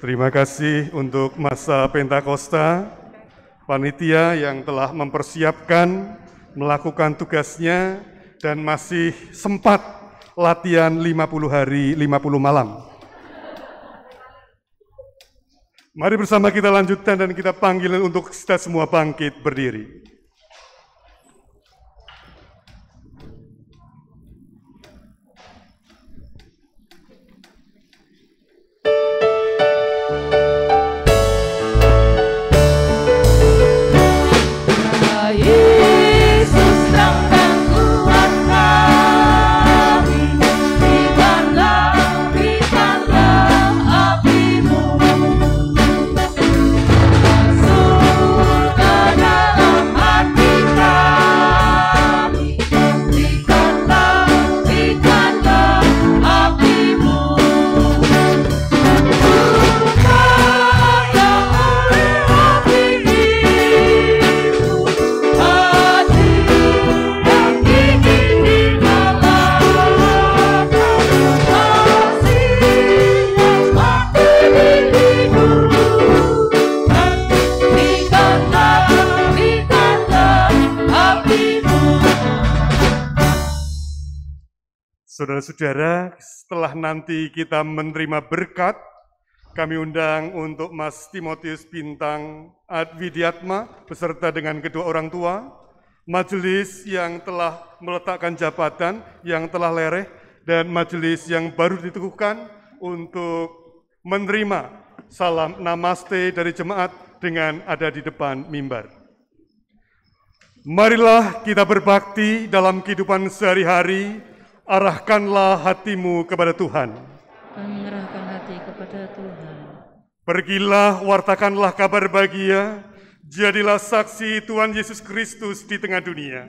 Terima kasih untuk masa Pentakosta, panitia yang telah mempersiapkan, melakukan tugasnya, dan masih sempat latihan 50 hari, 50 malam. Mari bersama kita lanjutkan dan kita panggil untuk kita semua bangkit berdiri. Saudara-saudara, setelah nanti kita menerima berkat, kami undang untuk Mas Timotius Bintang Adwidiatma beserta dengan kedua orang tua, majelis yang telah meletakkan jabatan yang telah lereh, dan majelis yang baru diteguhkan untuk menerima salam namaste dari jemaat dengan ada di depan mimbar. Marilah kita berbakti dalam kehidupan sehari-hari. Arahkanlah hatimu kepada Tuhan. Kami menyerahkan hati kepada Tuhan. Pergilah, wartakanlah kabar bahagia, jadilah saksi Tuhan Yesus Kristus di tengah dunia.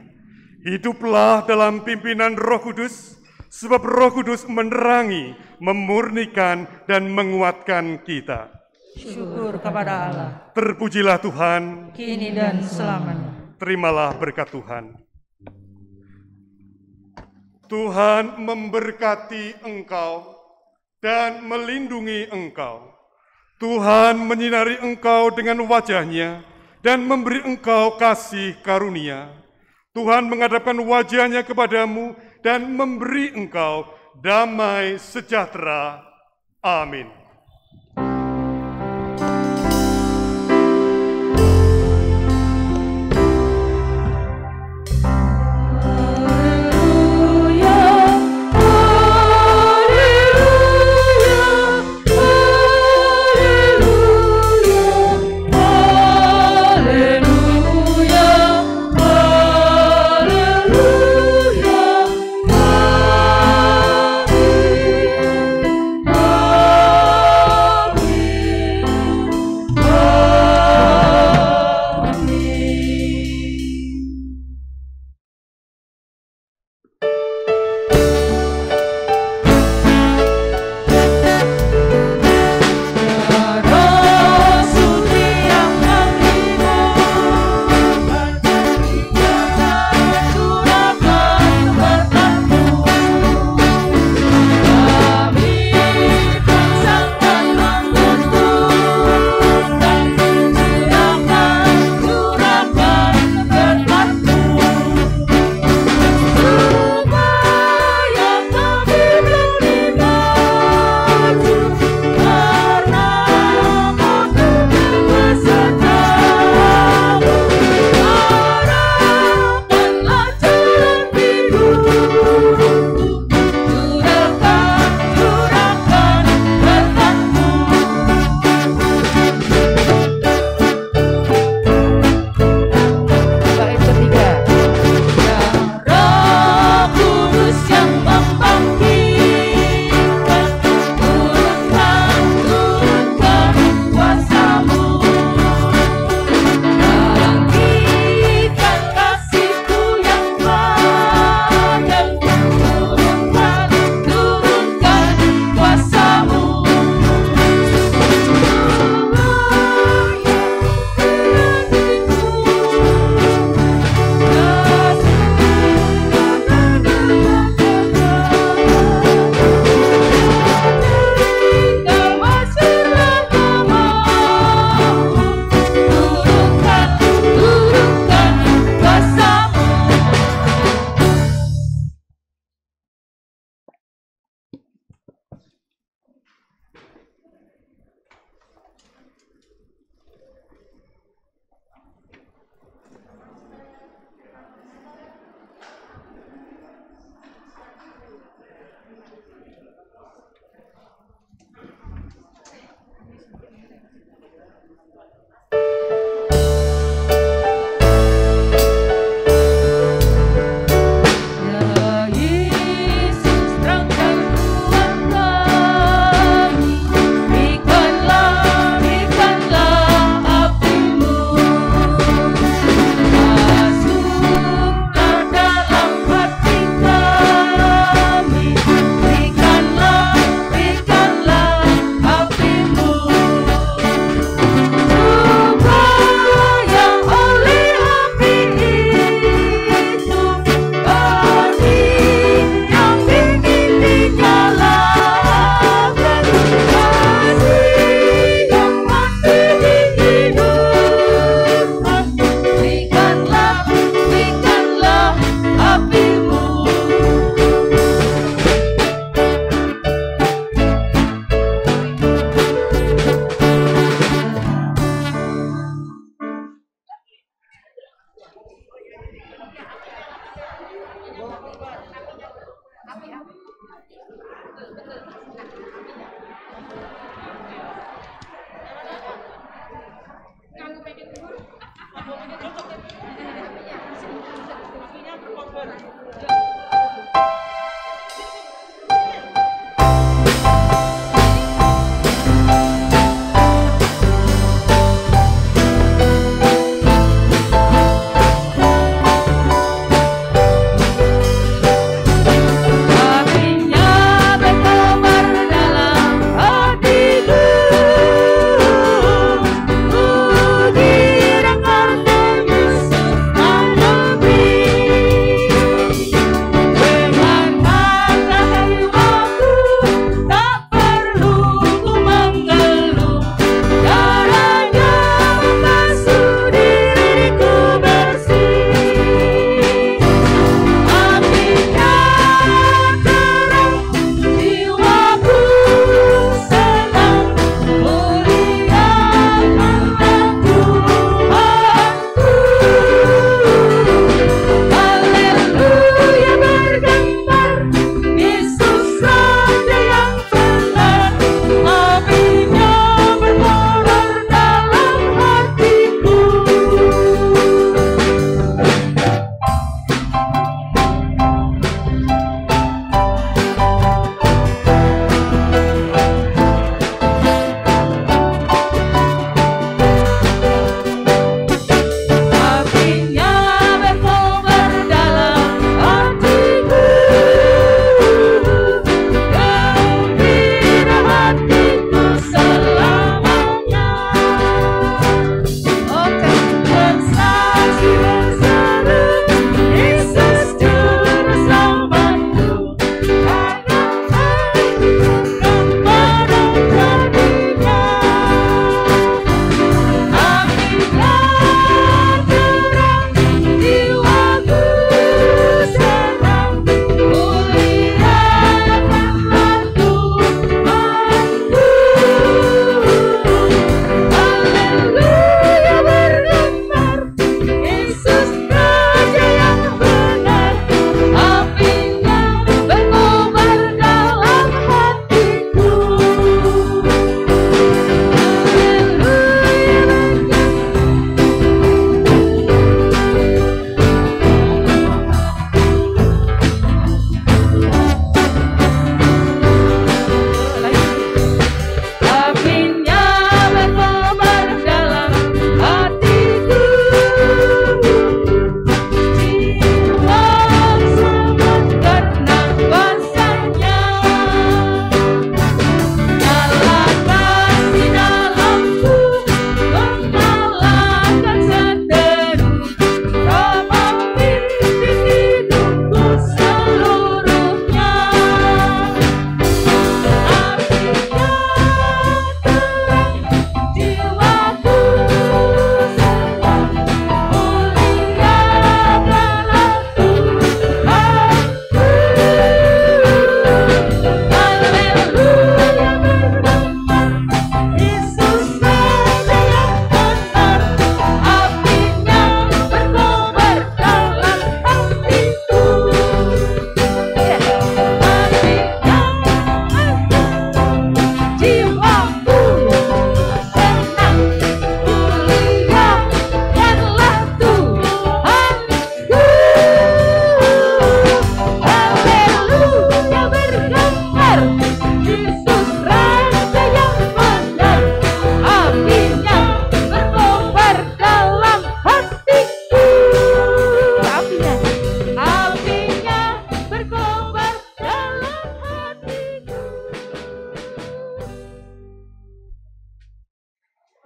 Hiduplah dalam pimpinan Roh Kudus, sebab Roh Kudus menerangi, memurnikan, dan menguatkan kita. Syukur kepada Allah. Terpujilah Tuhan, kini dan selamanya. Terimalah berkat Tuhan. Tuhan memberkati engkau dan melindungi engkau. Tuhan menyinari engkau dengan wajah-Nya dan memberi engkau kasih karunia. Tuhan menghadapkan wajah-Nya kepadamu dan memberi engkau damai sejahtera. Amin. Oh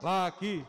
lagi.